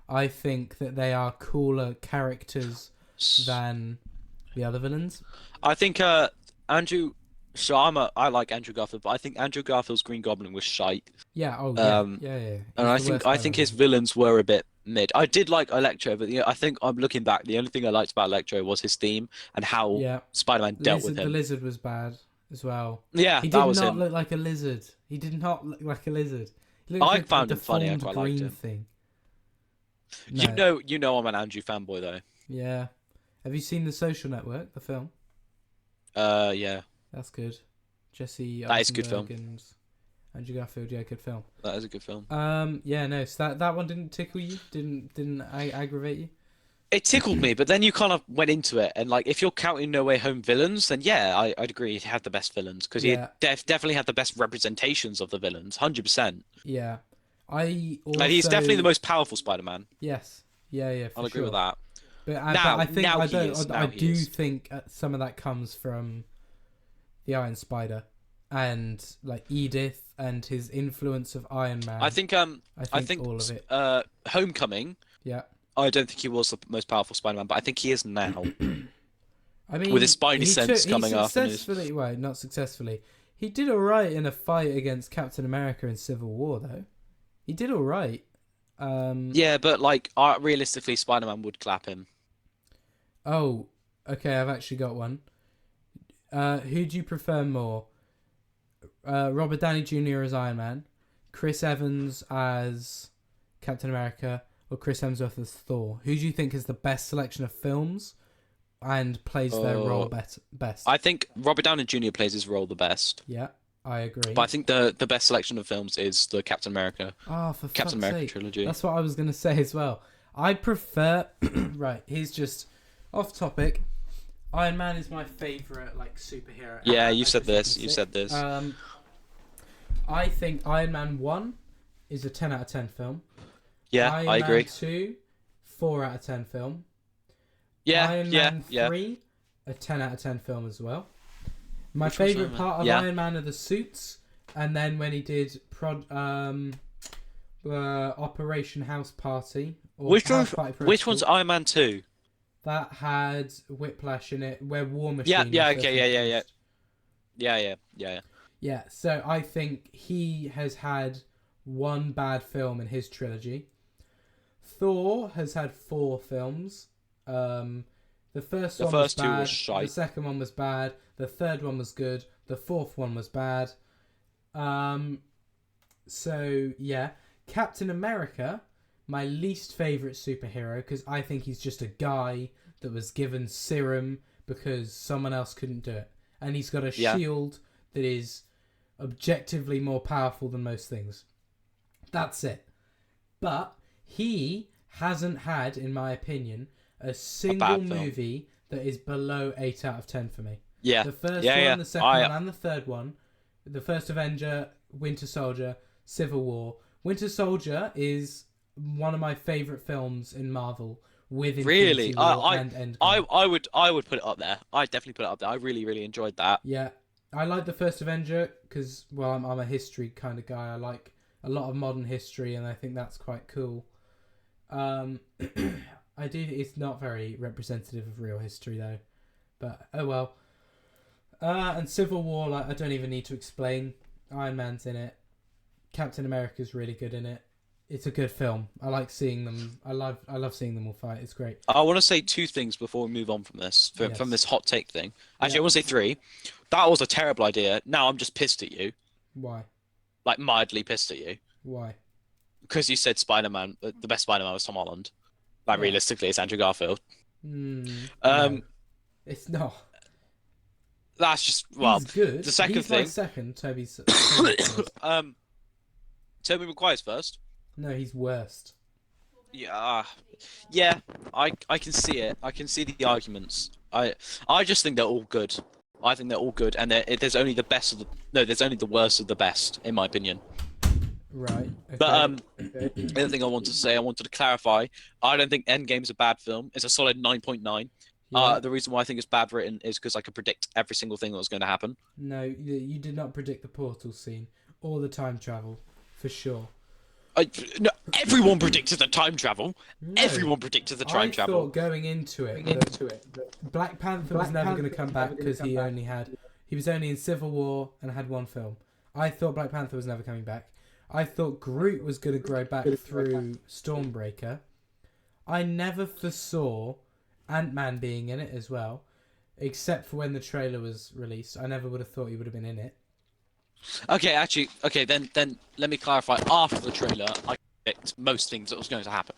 I think that they are cooler characters than the other villains. I think Andrew. So I like Andrew Garfield, but I think Andrew Garfield's Green Goblin was shite. Yeah. Oh yeah. Yeah. And I think his villains were a bit mid. I did like Electro, but I think I'm looking back. The only thing I liked about Electro was his theme and how Spider-Man dealt with him. The lizard was bad as well. Yeah, he that was him. He did him. not look like a lizard. He did not look like a lizard. He looked I like found a him funny. I quite liked green him. Thing. No. You know, I'm an Andrew fanboy though. Yeah. Have you seen The Social Network, the film? Yeah. That's good. Jesse That is a good film. And Andrew Garfield, yeah, good film. That is a good film. Yeah, no. So that one didn't tickle you? Didn't aggravate you? It tickled me, but then you kind of went into it, and like if you're counting No Way Home villains, then yeah, I'd agree he had the best villains because he Yeah, definitely had the best representations of the villains, 100%. yeah. I Like he's definitely the also most powerful Spider-Man. yes, yeah, I'll for agree with sure. that. But Now, I think now I he don't. is. I Now he do is. think some of that comes from the Iron Spider and like Edith and his influence of Iron I Man. think I I think think all of it. Homecoming. Yeah. I don't think he was the most powerful Spider-Man, but I think he is now I with his mean, Spidey sense he coming up and his. successfully, well, not successfully. He did all right in a fight against Captain America in Civil War, though. He did all right. Yeah, but like realistically, Spider-Man would clap him. Oh, okay. I've actually got one. Who do you prefer more? Robert Downey Jr. as Iron Man, Chris Evans as Captain America, or Chris Hemsworth as Thor? Who do you think is the best selection of films and plays their role best? I think Robert Downey Jr. plays his role the best, Yeah, I agree. but I think the best selection of films is the Captain America Oh, for Captain fuck's America sake. trilogy. That's what I was going to say as well. I prefer... right, here's just off topic. Iron Man is my favourite like superhero. Yeah, ever. you I said just think this. he's You sick. said this. I think Iron Man 1 is a 10 out of 10 film. Yeah, Iron I agree. Man 2, 4 out of 10 film. Yeah, Iron yeah, Man yeah. 3, a 10 out of 10 film as well. My Which one's favourite Iron Man? part of Yeah. Iron Man are the suits, and then when he did Operation House Party. Or Which House one's Party which one's Protocol, Iron Man 2? that had Whiplash in it, where War Machine. Yeah, yeah, was first okay, yeah, yeah, yeah. introduced. Yeah. Yeah, so I think he has had one bad film in his trilogy. Thor has had 4 films. The first The one first was two bad. was shite. The second one was bad. The third one was good. The fourth one was bad. So yeah, Captain America, my least favorite superhero, because I think he's just a guy that was given serum because someone else couldn't do it, and he's got a Yeah. shield that is objectively more powerful than most things. That's it. But he hasn't had, in my opinion, a single film. movie that is below 8 out of 10 for me. Yeah. The first Yeah, one, yeah. the second one, and the third one. The first Avenger, Winter Soldier, Civil War. Winter Soldier is one of my favourite films in Marvel with Really? Infinity War and Endgame. I would put it up there. I'd definitely put it up there. I really, really enjoyed that. Yeah, I like the first Avenger because, well, I'm a history kind of guy. I like a lot of modern history, and I think that's quite cool. I do. It's not very representative of real history, though. But oh well. And Civil War, like, I don't even need to explain. Iron Man's in it. Captain America's really good in it. It's a good film. I like seeing them. I love seeing them all fight. It's great. I want to say 2 things before we move on from this, Yes. from this hot take thing. Actually, Yeah. I want to say 3. That was a terrible idea. Now I'm just pissed at you, Why? like mildly pissed at you, Why? because you said Spider-Man, the best Spider-Man was Tom Holland. Like Yeah. realistically, it's Andrew Garfield. No, it's not. That's just well. He's good. The second He's thing, my second. Toby's. Tobey Maguire's first. No, he's worst. Yeah, yeah, I can see it. I can see the arguments. I just think they're all good. I think they're all good, and there's only the best of the no, there's only the worst of the best, in my opinion. Right. Okay. But the other thing I wanted to say, I wanted to clarify. I don't think Endgame's a bad film. It's a solid 9.9. Yeah. The reason why I think it's bad written is because I could predict every single thing that was going to happen. No, you did not predict the portal scene or the time travel, for sure. No, everyone predicted the time travel. No. Everyone predicted the time I travel. thought going into it, that Black Panther was never going to come back because he was only in Civil War and had one film. I thought Black Panther was never coming back. I thought Groot was going to grow back through Stormbreaker. I never foresaw Ant-Man being in it as well, except for when the trailer was released. I never would have thought he would have been in it. Okay, actually, okay, then let me clarify. After the trailer, I predict most things that was going to happen.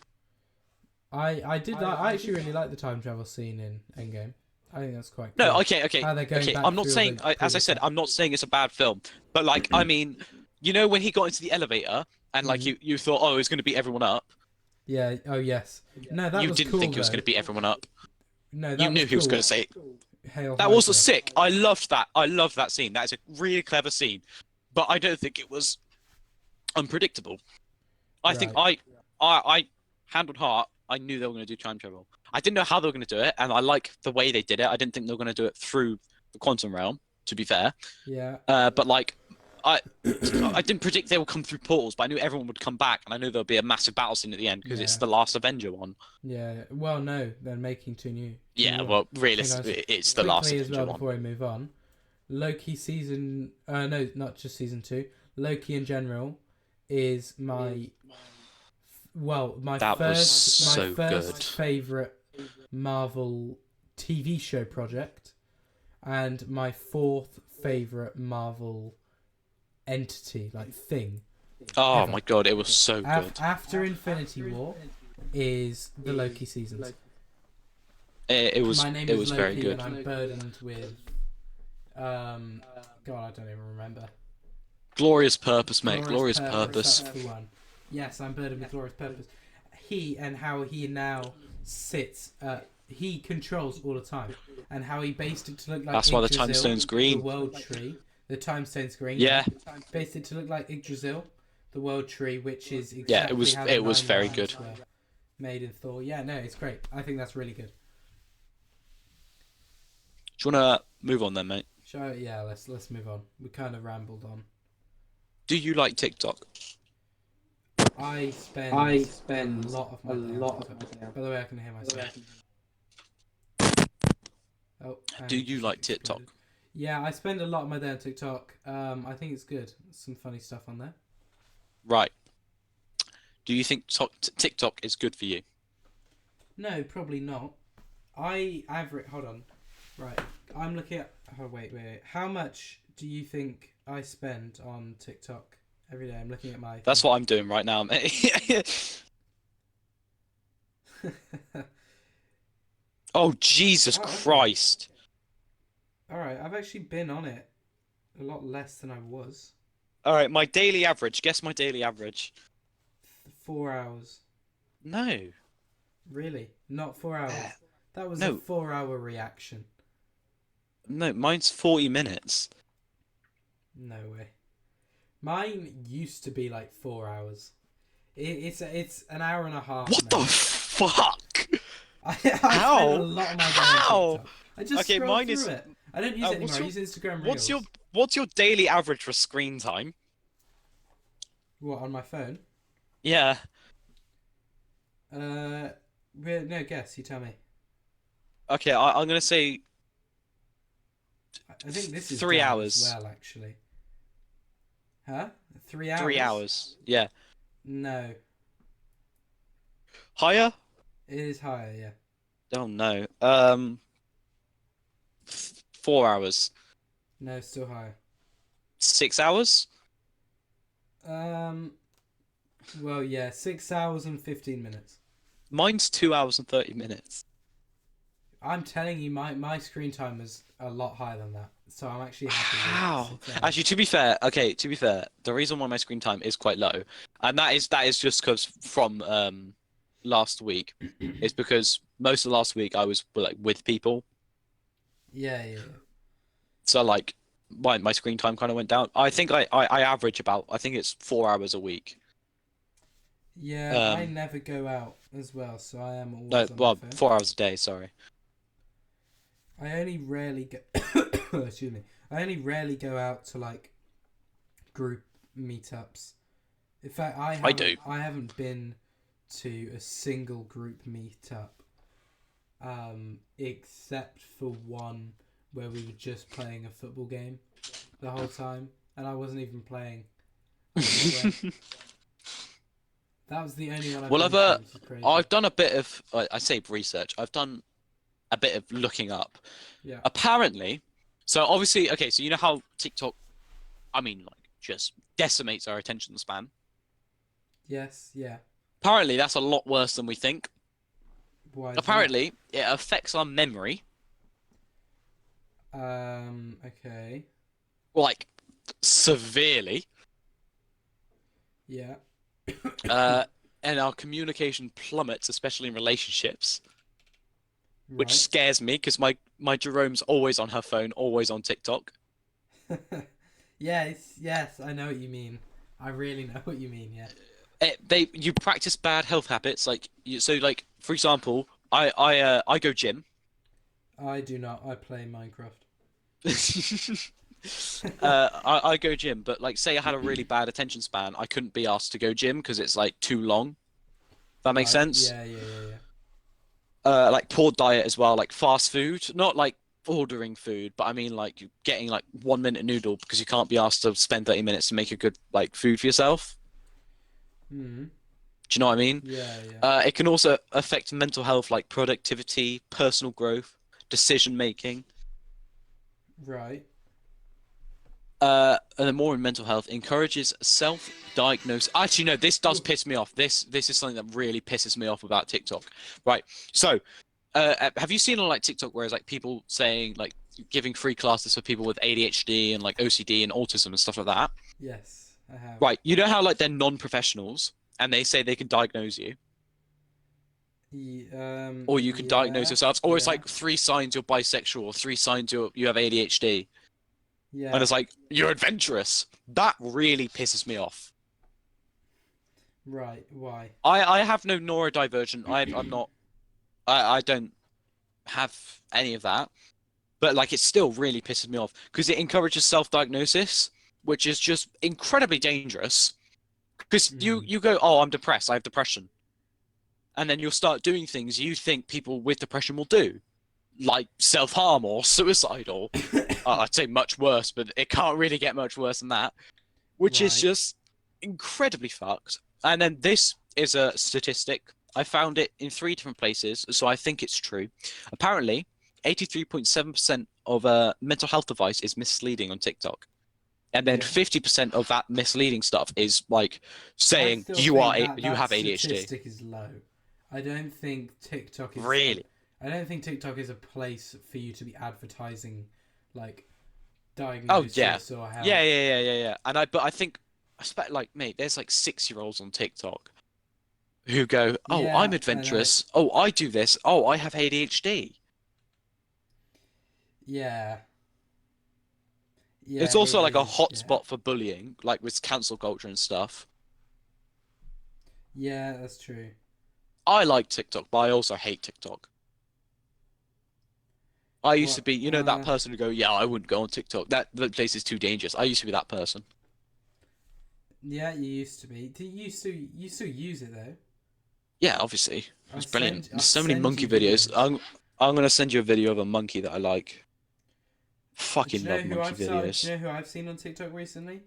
I actually really like the time travel scene in Endgame. I think that's quite cool. No, okay. How they're going back I'm not through saying, the as I said, I'm not saying it's a bad film. But like, I mean, you know, when he got into the elevator and like you thought, oh, he's going to beat everyone up. Yeah. Oh yes. No, that You was didn't cool, think he was though. going to beat everyone up. No, You that knew was he was cool. going to say Hail that was Hydra. sick. I loved that. I loved that scene. That is a really clever scene, but I don't think it was unpredictable. I think Right. I hand on heart, I knew they were going to do time travel. I didn't know how they were going to do it, and I like the way they did it. I didn't think they were going to do it through the quantum realm, to be fair. Yeah. But like, I I didn't predict they would come through portals, but I knew everyone would come back, and I knew there'll be a massive battle scene at the end because it's Yeah. the last Avenger one. Yeah. Well, no, they're making two new Yeah, ones. well, I think I was realistically, it's the last quickly as Avenger well one. before I move on. Loki season. No, not just season 2. Loki in general is my. Well, my That was first so good. favorite Marvel TV show project, and my 4th favorite Marvel entity, like thing. Oh ever. my god, it was so good. After Infinity War is the Loki seasons. It was My name it is was Loki, very good. and I'm burdened with God, I don't even remember. Glorious purpose, mate. Glorious purpose. That's the one. Yes, I'm burdened with glorious purpose. He and how he now sits. He controls all the time, and how he based it to look like. That's why the Yggdrasil, time stone's green. The world tree. The time stone's green. Yeah. Based it to look like Yggdrasil, the world tree, which is exactly Yeah, how the it was 9 very realms good. were made in Thor. Yeah, no, it's great. I think that's really good. Do you wanna move on then, mate? Yeah, let's move on. We kind of rambled on. Do you like TikTok? I spend a lot of my day on TikTok. By the way, I can hear myself. Oh, Do you like TikTok? Yeah, I spend a lot of my day on TikTok. I think it's good. Some funny stuff on there. Right. Do you think TikTok is good for you? No, probably not. Hold on. Right. I'm looking at. Oh, wait. How much do you think I spend on TikTok every day? I'm looking at my. That's what I'm doing right now, mate. Oh, Jesus Christ. Alright, I've actually been on it a lot less than I was. Alright, my daily average. Guess my daily average. 4 hours. No. Really? Not 4 hours. That was No. a 4-hour reaction. No, mine's 40 minutes. No way. Mine used to be like 4 hours. It's an hour and a half. What the fuck? I spent a lot of my day on TikTok. I just Okay, scroll mine through is. it. I don't use it anymore. I use Instagram Reels. What's your daily average for screen time? What, on my phone? Yeah. No, guess. You tell me. Okay, I'm gonna say I think this is 3 down hours. as well, actually. Huh? 3 hours? 3 hours. Yeah. No. Higher? It is higher, yeah. Oh no. 4 hours. No, still higher. 6 hours? Well, yeah, 6 hours and 15 minutes. Mine's 2 hours and 30 minutes. I'm telling you, my screen time was a lot higher than that. So I'm actually happy with Wow. 6 hours. Actually, to be fair, the reason why my screen time is quite low, and that is just because from last week, is because most of last week I was like with people. Yeah. So like my screen time kind of went down. I think I average about, I think it's 4 hours a week. Yeah, I never go out as well, so I am always No, on my well, phone. 4 hours a day, sorry. I only rarely go. Excuse me. I only rarely go out to like group meetups. In fact, I do. I haven't been to a single group meetup, except for one where we were just playing a football game the whole time, and I wasn't even playing. That was the only one I've Well, been to, which is crazy. I've done a bit of, I say research. I've done a bit of looking up. Yeah. Apparently, so obviously, okay, so you know how TikTok, I mean, like, just decimates our attention span. Yes. Yeah. Apparently, that's a lot worse than we think. Why is Apparently, it affects our memory, Okay. like, severely. Yeah. and our communication plummets, especially in relationships, which Right. scares me because my Jerome's always on her phone, always on TikTok. Yes, yes, I know what you mean. I really know what you mean. Yeah. You practice bad health habits, like so, like for example, I go gym. I do not. I play Minecraft. I go gym, but like say I had a really bad attention span, I couldn't be asked to go gym because it's like too long. That makes Right. sense. Yeah. Yeah. Yeah. Yeah. Like poor diet as well, like fast food, not like ordering food, but I mean like you getting like 1 minute noodle because you can't be asked to spend 30 minutes to make a good like food for yourself. Hmm. Do you know what I mean? Yeah. Yeah. It can also affect mental health, like productivity, personal growth, decision making. Right. And then more in mental health, encourages self-diagnose. Actually, no, this does Oof. piss me off. This is something that really pisses me off about TikTok. Right. So, have you seen on like TikTok where it's like people saying like giving free classes for people with ADHD and like OCD and autism and stuff like that? Yes, I have. Right. You know how like they're non-professionals and they say they can diagnose you, or you can diagnose Yeah. yourselves, or it's Yeah. like 3 signs you're bisexual, or 3 signs you have ADHD, and Yeah. it's like you're adventurous. That really pisses me off. Right. Why? I have no neurodivergent. I'm not. I don't have any of that. But like, it still really pisses me off because it encourages self-diagnosis, which is just incredibly dangerous. Because Mm. you go, oh, I'm depressed. I have depression, and then you'll start doing things you think people with depression will do, like self-harm or suicide, or I'd say much worse, but it can't really get much worse than that, which is Right. just incredibly fucked. And then this is a statistic. I found it in 3 different places, so I think it's true. Apparently, 83.7% of mental health advice is misleading on TikTok. And then Yeah. 50% of that misleading stuff is like I saying still think that you that have ADHD. statistic is low. I don't think TikTok is a. Really? I don't think TikTok is a place for you to be advertising, like Oh yeah. diagnosis or Yeah, help. yeah, yeah, yeah, yeah. But I think I expect like mate, there's like 6-year-olds on TikTok who go, "Oh, I'm Yeah, I know. adventurous. Oh, I do this. Oh, I have ADHD." Yeah, yeah, It's it also like a is. Yeah, hotspot for bullying, like with cancel culture and stuff. yeah, that's true. I like TikTok, but I also hate TikTok. I used to What? be, that person who go, "Yeah, I wouldn't go on TikTok. That place is too dangerous." I used to be that person. Yeah, you used to be. Do you still use it though? Yeah, obviously. It's brilliant. I There's so many send monkey you videos. videos. I'm gonna send you a video of a monkey that I like. Do Fucking you know love who monkey I've started? Do videos. you know who I've seen on TikTok recently?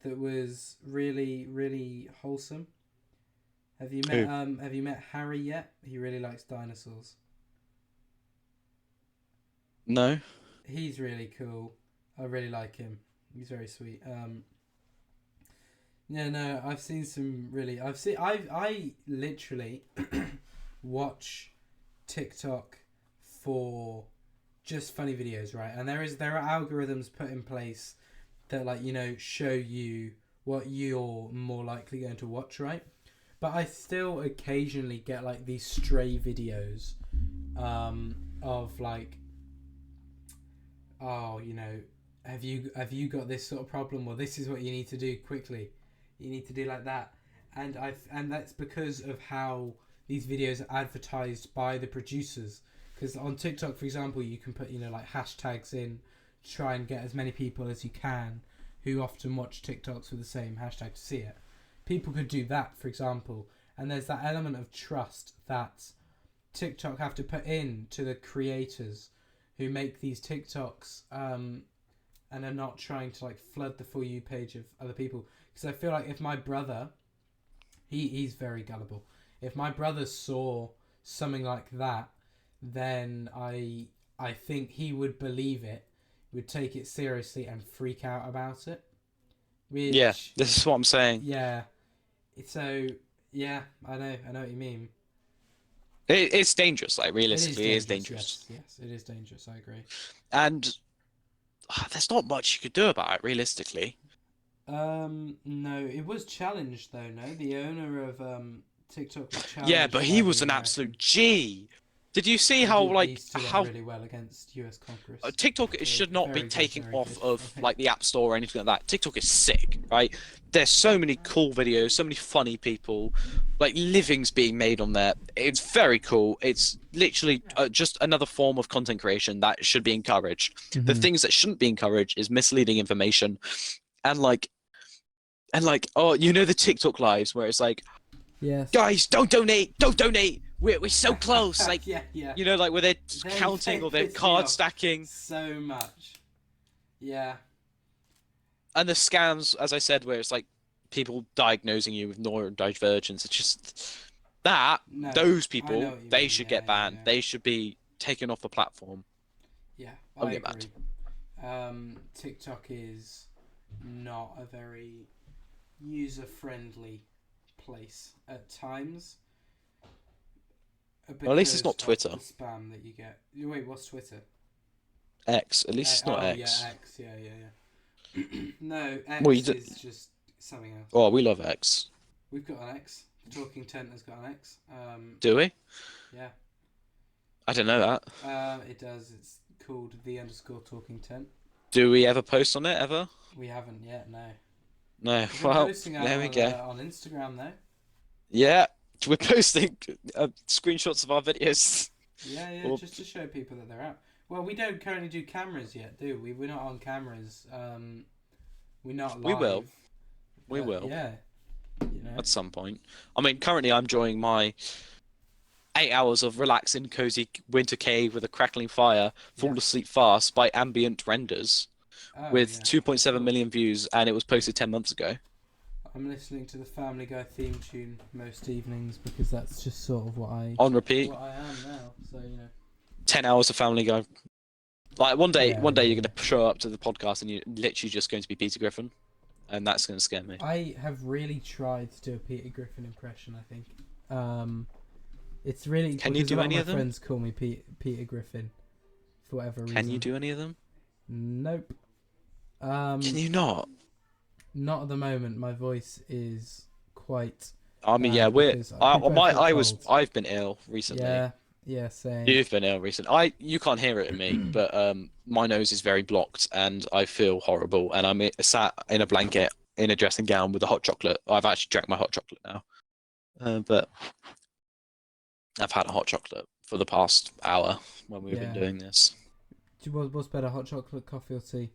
That was really really wholesome. Who? Have you met Harry yet? He really likes dinosaurs. No? He's really cool. I really like him. He's very sweet. Yeah, no, I've seen some really. I literally watch TikTok for just funny videos, right? And there are algorithms put in place that like show you what you're more likely going to watch, right? But I still occasionally get like these stray videos, of like, oh, have you got this sort of problem? Well, this is what you need to do quickly. You need to do like that, and that's because of how these videos are advertised by the producers. Because on TikTok, for example, you can put like hashtags in to try and get as many people as you can who often watch TikToks with the same hashtag to see it. People could do that, for example, and there's that element of trust that TikTok have to put in to the creators who make these TikToks, and are not trying to like flood the For You page of other people. Because I feel like if my brother, he's very gullible. If my brother saw something like that, then I think he would believe it, would take it seriously and freak out about it. Yeah, Which, this is what I'm saying. yeah, so yeah, I know what you mean. It's dangerous, like It is realistically, it is dangerous. dangerous. Yes, yes, it is dangerous. I agree. And there's not much you could do about it, realistically. No, it was challenged though. No, the owner of TikTok was challenged. Yeah, but he was an absolute G. Did you see how he stood up really well against US Congress. TikTok should not be taken off of like the App Store or anything like that. TikTok is sick, right? There's so many cool videos, so many funny people, like livings being made on there. It's very cool. It's literally just another form of content creation that should be encouraged. The things that shouldn't be encouraged is misleading information, and like, oh, you know the TikTok lives where it's like, yes, guys, don't donate. We're so close. Like, yeah. You know, like where they're counting or they're card stacking. So much. Yeah. And the scams, as I said, where it's like people diagnosing you with neurodivergence. It's just that those people, they should get banned. They should be taken off the platform. Yeah, I agree. TikTok is not a very user-friendly place at times. Well, at least it's not Twitter. The spam that you get. Wait, what's Twitter? X. At least it's not X. Yeah, X. Yeah. No, X is just something else. Oh, we love X. We've got an X. The Talking Tent has got an X. Do we? Yeah. I don't know that. It does. It's called _TalkingTent. Do we ever post on it ever? We haven't yet. No. No. Well, there we go. On Instagram though. Yeah. We're posting screenshots of our videos. Yeah, just to show people that they're out. Well, we don't currently do cameras yet, do we? We're not on cameras. We're not live. We will. Yeah. You know. At some point. I mean, currently I'm enjoying my 8 hours of relaxing, cozy winter cave with a crackling fire, fall asleep fast by ambient renders, with 2.7 million views, and it was posted 10 months ago. I'm listening to the Family Guy theme tune most evenings because that's just sort of what I on repeat. What I am now, so 10 hours of Family Guy. Like one day you're going to show up to the podcast and you're literally just going to be Peter Griffin, and that's going to scare me. I have really tried to do a Peter Griffin impression. I think it's really. Can you do any of them? My friends call me Peter Griffin for whatever reason. Can you do any of them? Nope. Can you not? Not at the moment. My voice is quite. I mean, I've been ill recently. Yeah, same. You've been ill recently. You can't hear it in me, but my nose is very blocked and I feel horrible. And I'm sat in a blanket in a dressing gown with a hot chocolate. I've actually drank my hot chocolate now, but I've had a hot chocolate for the past hour when we've been doing this. What's better, hot chocolate, coffee, or tea?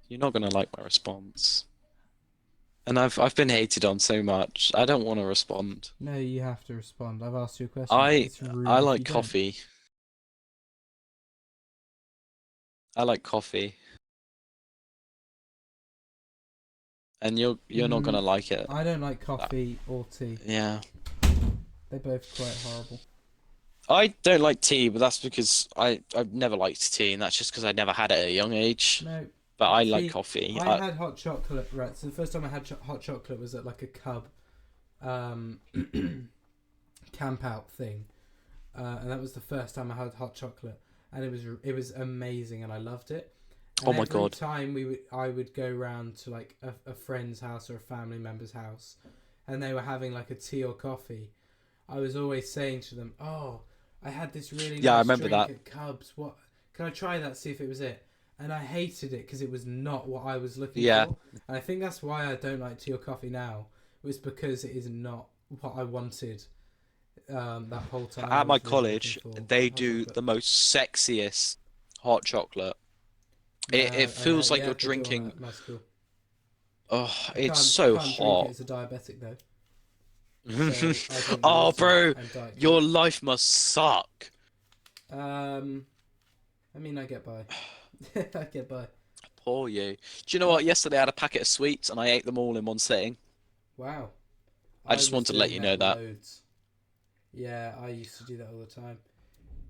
You're not gonna like my response, and I've been hated on so much. I don't want to respond. No, you have to respond. I've asked you a question. I like coffee. I like coffee, and you're not gonna like it. I don't like coffee or tea. Yeah, they're both quite horrible. I don't like tea, but that's because I've never liked tea, and that's just because I never had it at a young age. No. But I like coffee. I had hot chocolate, right? So the first time I had hot chocolate was at like a Cub camp out thing, and that was the first time I had hot chocolate, and it was amazing, and I loved it. And oh my god! Every time I would go round to like a friend's house or a family member's house, and they were having like a tea or coffee, I was always saying to them, "Oh, I had this really nice I remember drink that at Cubs. What can I try that? See if it was it." And I hated it because it was not what I was looking for. And I think that's why I don't like tea or coffee now. Was because it is not what I wanted that whole time. At my college, they do the most sexiest hot chocolate. It feels like you're drinking. At my school. Oh, it's so hot. It's a diabetic though. So oh, bro, your life must suck. I mean, I get by. I get by. Poor you. Do you know what? Yesterday I had a packet of sweets and I ate them all in one sitting. Wow. I just wanted to let you know that. Loads. Yeah, I used to do that all the time.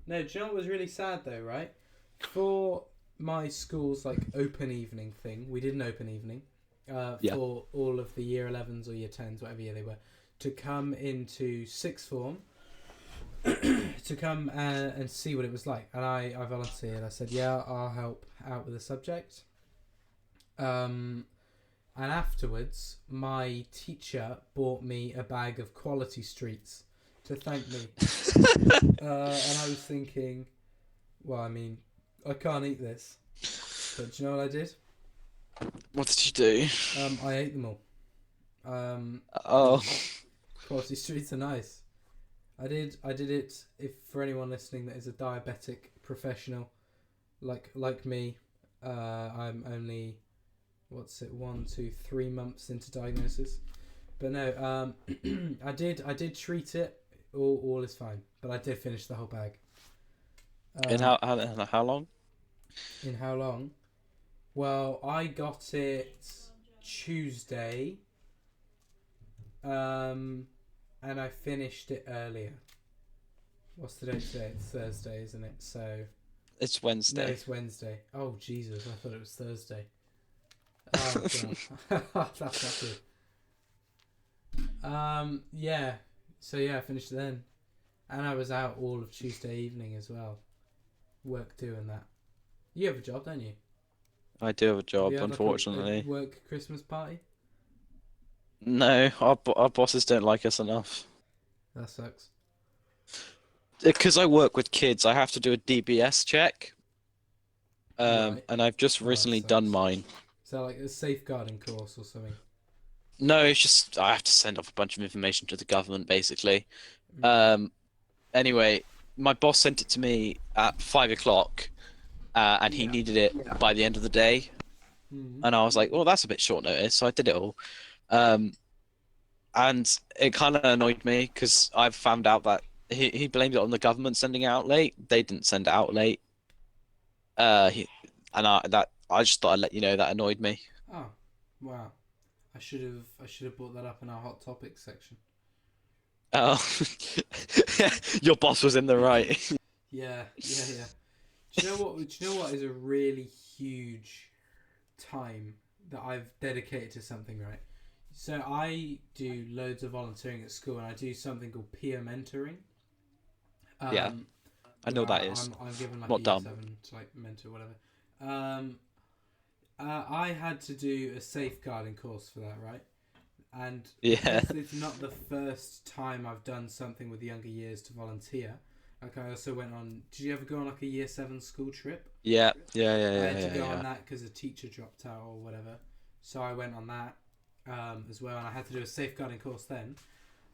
No, do you know what was really sad though, right? For my school's like open evening thing, we did an open evening for all of the year 11s or year 10s, whatever year they were, to come into sixth form to come and see what it was like. And I volunteered. I said, yeah, I'll help out with the subject. And afterwards, my teacher bought me a bag of Quality Streets to thank me. And I was thinking, well, I mean, I can't eat this. But do you know what I did? What did you do? I ate them all. Oh. Quality Streets are nice. I did it. If for anyone listening that is a diabetic professional, like me, I'm only 3 months into diagnosis. But no, I did treat it. All is fine. But I did finish the whole bag. In how long? In how long? Well, I got it Tuesday. And I finished it earlier. What's the date today? It's Thursday, isn't it? So It's Wednesday. no, it's Wednesday. Oh Jesus, I thought it was Thursday. Oh god, that's not good. Yeah. So yeah, I finished it then, and I was out all of Tuesday evening as well. Work doing that. You have a job, don't you? I do have a job, Have you had, unfortunately. a work Christmas party? No, our bosses don't like us enough. That sucks. Because I work with kids, I have to do a DBS check. Right. And I've just Oh, that recently done sucks. mine. Is that like a safeguarding course or something? No, it's just I have to send off a bunch of information to the government, basically. Mm. Anyway, my boss sent it to me at 5 o'clock, and he needed it by the end of the day. Mm. And I was like, well, that's a bit short notice, so I did it all. And it kind of annoyed me because I've found out that he blamed it on the government sending it out late. They didn't send it out late. I just thought I'd let you know that annoyed me. Oh, wow. I should have brought that up in our hot topics section. Oh, your boss was in the right. Yeah. Do you know what is a really huge time that I've dedicated to something, right? So I do loads of volunteering at school, and I do something called peer mentoring. Yeah, I know where that is. I'm given like Not a year dumb. 7 to like mentor whatever. I had to do a safeguarding course for that, right? And Yeah. because it's not the first time I've done something with younger years to volunteer. Like I also went on. Did you ever go on like a year 7 school trip? Yeah. I had to go on that because a teacher dropped out or whatever. So I went on that as well, and I had to do a safeguarding course then.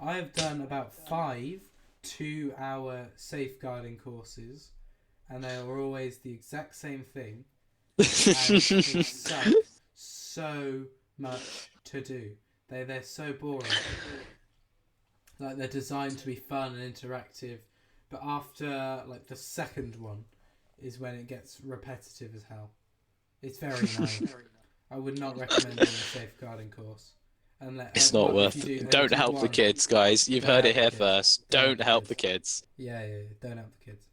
I have done about 5 2-hour safeguarding courses, and they are always the exact same thing. And it sucks so much to do. They're so boring. Like they're designed to be fun and interactive, but after like the second one is when it gets repetitive as hell. It's very annoying. I would not recommend doing a safeguarding course. It's not worth it. Don't help the kids, guys. You've heard it here first. Don't help the kids. Yeah. Don't help the kids.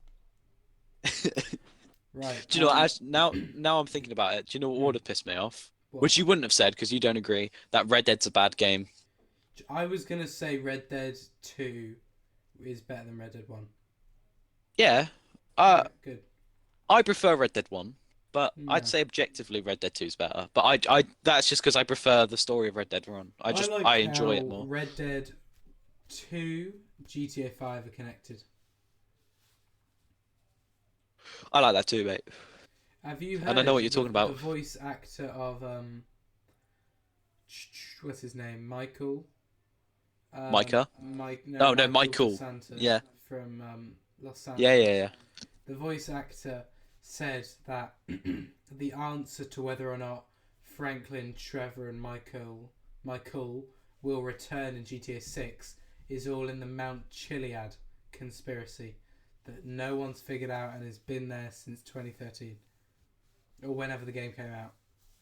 Right. Do you know what? Now I'm thinking about it. Do you know what would have pissed me off? What? Which you wouldn't have said because you don't agree that Red Dead's a bad game. I was gonna say Red Dead 2 is better than Red Dead 1. Yeah. Good. I prefer Red Dead 1, but Yeah. I'd say objectively Red Dead 2 is better. But I that's just because I prefer the story of Red Dead 1. I enjoy it more. Red Dead 2, GTA 5 are connected. I like that too, mate. Have you heard? And I know what you're talking about. The voice actor of what's his name? Michael. Micah? No, Michael. DeSantis Yeah. From Los Santos. Yeah. The voice actor said that the answer to whether or not Franklin, Trevor, and Michael will return in GTA 6 is all in the Mount Chiliad conspiracy that no one's figured out and has been there since 2013. Or whenever the game came out.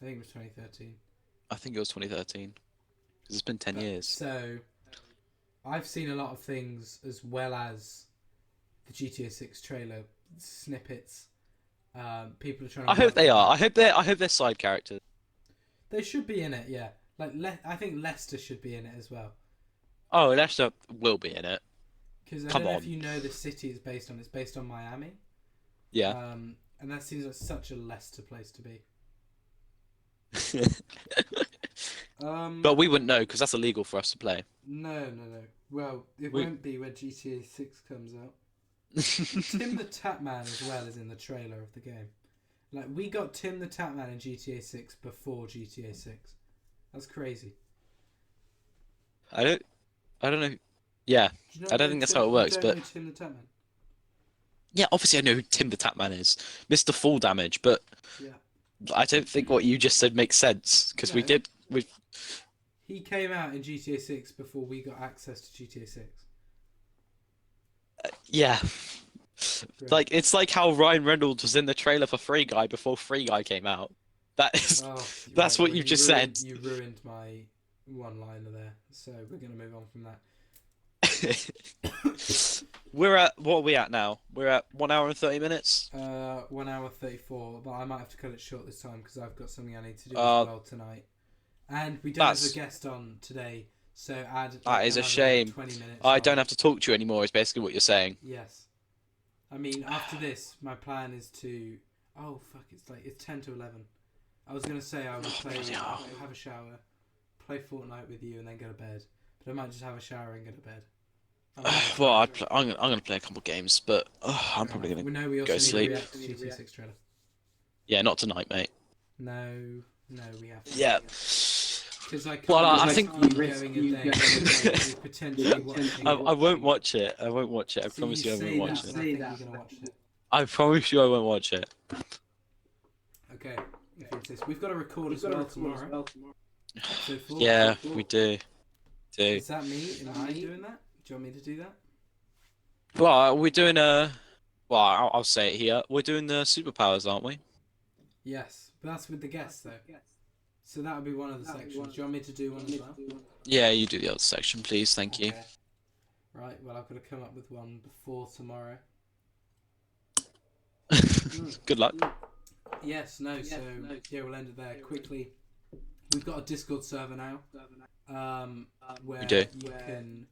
I think it was 2013. I think it was 2013. Because it's been 10 years. So, I've seen a lot of things as well as the GTA 6 trailer snippets. People are trying to... I hope they are. I hope they're side characters. They should be in it, yeah. Like, I think Leicester should be in it as well. Oh, Leicester will be in it. Because I don't know if you know the city it's based on Miami. Yeah. And that seems like such a Leicester place to be. But we wouldn't know because that's illegal for us to play. No. Well, it We... won't be when GTA 6 comes out. Tim the Tatman as well is in the trailer of the game. Like, we got Tim the Tatman in GTA 6 before GTA 6. That's crazy. I don't know. Yeah, I don't think that's how it works. You don't But know Tim the Tatman? yeah, obviously I know who Tim the Tatman is, Mr. Full Damage. But Yeah. I don't think what you just said makes sense because No. we He came out in GTA 6 before we got access to GTA 6. yeah. Great. Like it's like how Ryan Reynolds was in the trailer for Free Guy before Free Guy came out. That is that's what you've just said. You ruined my one-liner there, so we're gonna move on from that. We're at what are we at now? We're at 1 hour and 30 minutes. 1 hour 34, but I might have to cut it short this time because I've got something I need to do as well tonight. And we don't have a guest on today, so add. That is a shame. 20 minutes. I don't have to talk to you anymore. Is basically what you're saying. Yes. I mean, after this, my plan is to. Oh fuck! It's 10 to 11. I was gonna say I would have a shower, play Fortnite with you, and then go to bed. But I might just have a shower and go to bed. Well, I'm gonna play a couple games, but I'm probably gonna go sleep. React to GTA 6 trailer. Yeah, not tonight, mate. No, we have to. Yeah. Because I think potentially watching. I won't watch it. I won't watch it. I promise you, I won't watch it. I promise you, I won't watch it. Okay, if it's this, we've got to record as well tomorrow. Yeah, we do. Is that me? Am I doing that? Do you want me to do that? Well, we're doing well, I'll say it here. We're doing the superpowers, aren't we? Yes, but that's with the guests though. So that would be one of the sections. Do you want me to do one as well? Yeah, you do the other section, please. Thank you. Right. Well, I've got to come up with one before tomorrow. Good luck. Yes. No. So yeah, we'll end it there quickly. We've got a Discord server now. Where we do. You can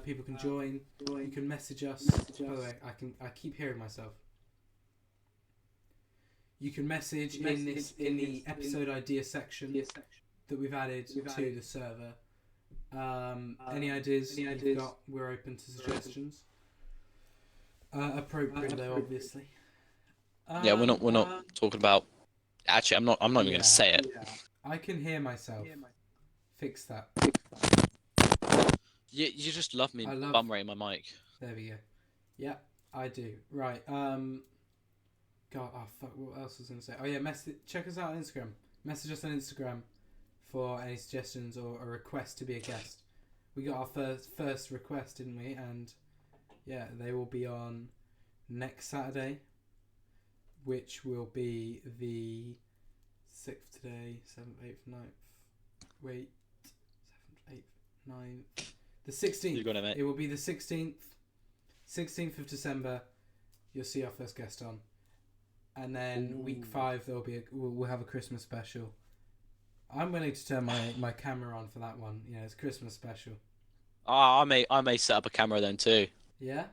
people can join. You can message us. By the way, I keep hearing myself. You can message in the episode idea section that we've added to the server. Any ideas you've got, we're open to suggestions. Appropriate though, obviously. Yeah, we're not talking about. Actually, I'm not even going to say it. I can hear myself. Fix that. You just love me bum rating my mic. There we go. Yeah, I do. Right. God, oh fuck, what else was I going to say? Oh yeah, check us out on Instagram. Message us on Instagram for any suggestions or a request to be a guest. We got our first request, didn't we? And yeah, they will be on next Saturday, which will be the 6th today, 7th, 8th, 9th. Wait, 7th, 8th, 9th. The 16th. You got it, mate. It will be the 16th. 16th of December. You'll see our first guest on. And then week 5 we'll have a Christmas special. I'm willing to turn my camera on for that one. Yeah, it's Christmas special. I may set up a camera then too. Yeah?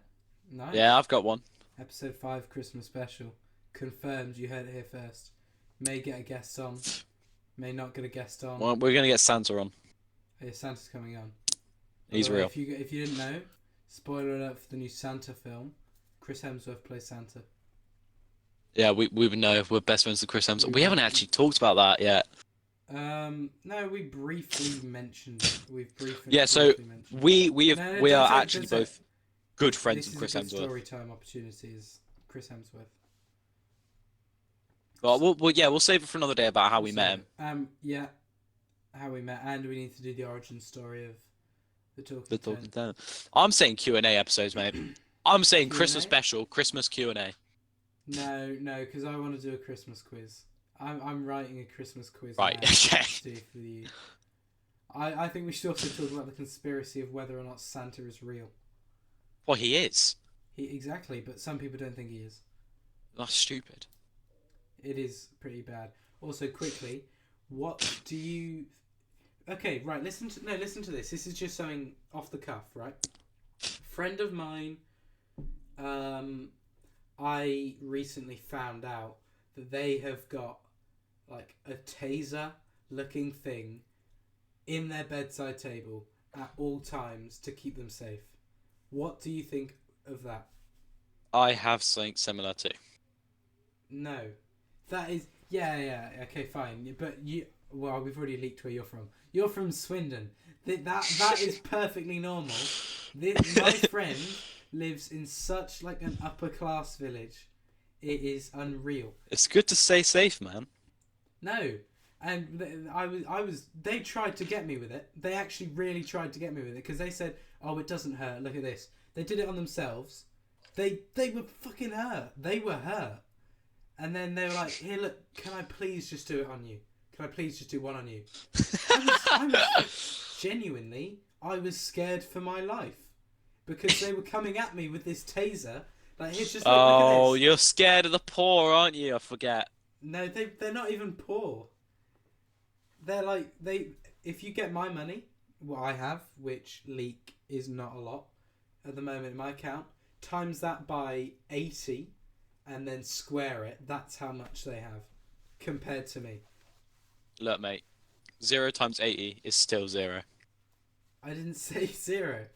Nice. Yeah, I've got one. Episode 5 Christmas special. Confirmed, you heard it here first. May get a guest on. May not get a guest on. Well, we're gonna get Santa on. Yeah, Santa's coming on. He's real. If you didn't know, spoiler alert for the new Santa film. Chris Hemsworth plays Santa. Yeah, we would know. We're best friends with Chris Hemsworth. We haven't actually talked about that yet. No, we briefly mentioned it. We've briefly. Yeah, so we are actually both good friends with Chris Hemsworth. Story time opportunities. Chris Hemsworth. Well, we'll save it for another day about how we met him. Yeah, how we met, and we need to do the origin story of the Talking Tent. I'm saying Q&A episodes, mate. I'm saying Christmas special, Christmas Q&A. No, because I want to do a Christmas quiz. I'm writing a Christmas quiz. Right. Okay. For you. I think we should also talk about the conspiracy of whether or not Santa is real. Well, he is. Exactly, but some people don't think he is. That's stupid. It is pretty bad. Also, quickly, what do you? Okay, right. Listen to this. This is just something off the cuff, right? Friend of mine. I recently found out that they have got like a taser looking thing in their bedside table at all times to keep them safe. What do you think of that? I have something similar too. No. That is... Yeah, okay, fine. But well, we've already leaked where you're from. You're from Swindon. That is perfectly normal. My friend lives in such like an upper class village. It is unreal. It's good to stay safe, man. No. And they tried to get me with it. They actually really tried to get me with it because they said, "Oh, it doesn't hurt. Look at this." They did it on themselves. They were fucking hurt. They were hurt. And then they were like, "Here, look. Can I please just do it on you? Can I please just do one on you?" I was genuinely, I was scared for my life because they were coming at me with this taser. Like, here's just look at this. You're scared of the poor, aren't you? I forget. No, they're not even poor. They're like, if you get my money, what I have, which leak is not a lot at the moment in my account, times that by 80 and then square it, that's how much they have compared to me. Look, mate, 0 times 80 is still 0. I didn't say 0.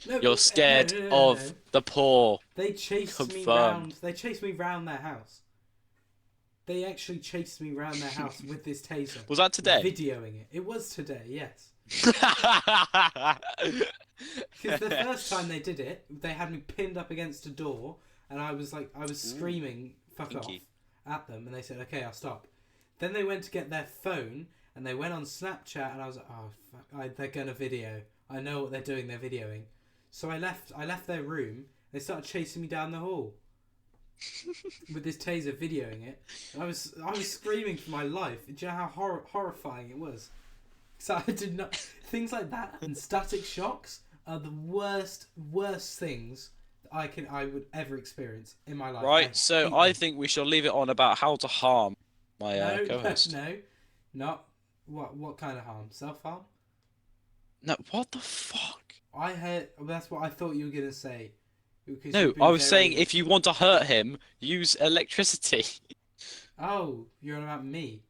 No, You're scared of the poor. They chased me round. They chased me round their house. They actually chased me round their house with this taser. Was that today? Videoing it. It was today, yes. Because the first time they did it, they had me pinned up against a door, and I was screaming "fuck off" at them, and they said, "Okay, I'll stop." Then they went to get their phone, and they went on Snapchat, and I was like, "Oh fuck, they're gonna video. I know what they're doing. They're videoing." So I left their room. They started chasing me down the hall with this taser, videoing it. And I was screaming for my life. Do you know how horrifying it was? So I did not. Things like that and static shocks are the worst things that I would ever experience in my life. Right. So I think we shall leave it on about how to harm my co-host. No, not what kind of harm? Self-harm? No. What the fuck? I heard. That's what I thought you were gonna say. No, I was saying if you want to hurt him, use electricity. Oh, you're on about me.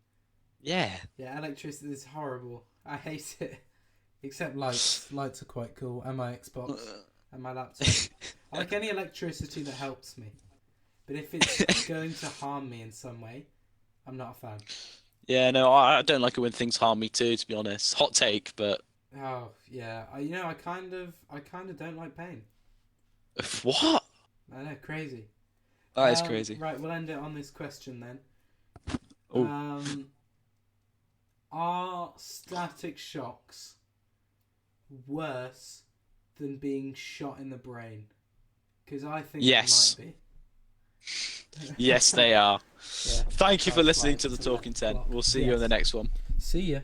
Yeah. Yeah, electricity is horrible. I hate it. Except lights. Lights are quite cool. And my Xbox. And my laptop. I like any electricity that helps me. But if it's going to harm me in some way, I'm not a fan. Yeah, no, I don't like it when things harm me too, to be honest. Hot take, but... Oh, yeah. I kind of don't like pain. What? I know, crazy. That is crazy. Right, we'll end it on this question then. Oh. Are static shocks worse than being shot in the brain? Because I think yes. They might be. Yes, they are. Yeah, Thank you for listening to The Talking Tent. We'll see you in the next one. See ya.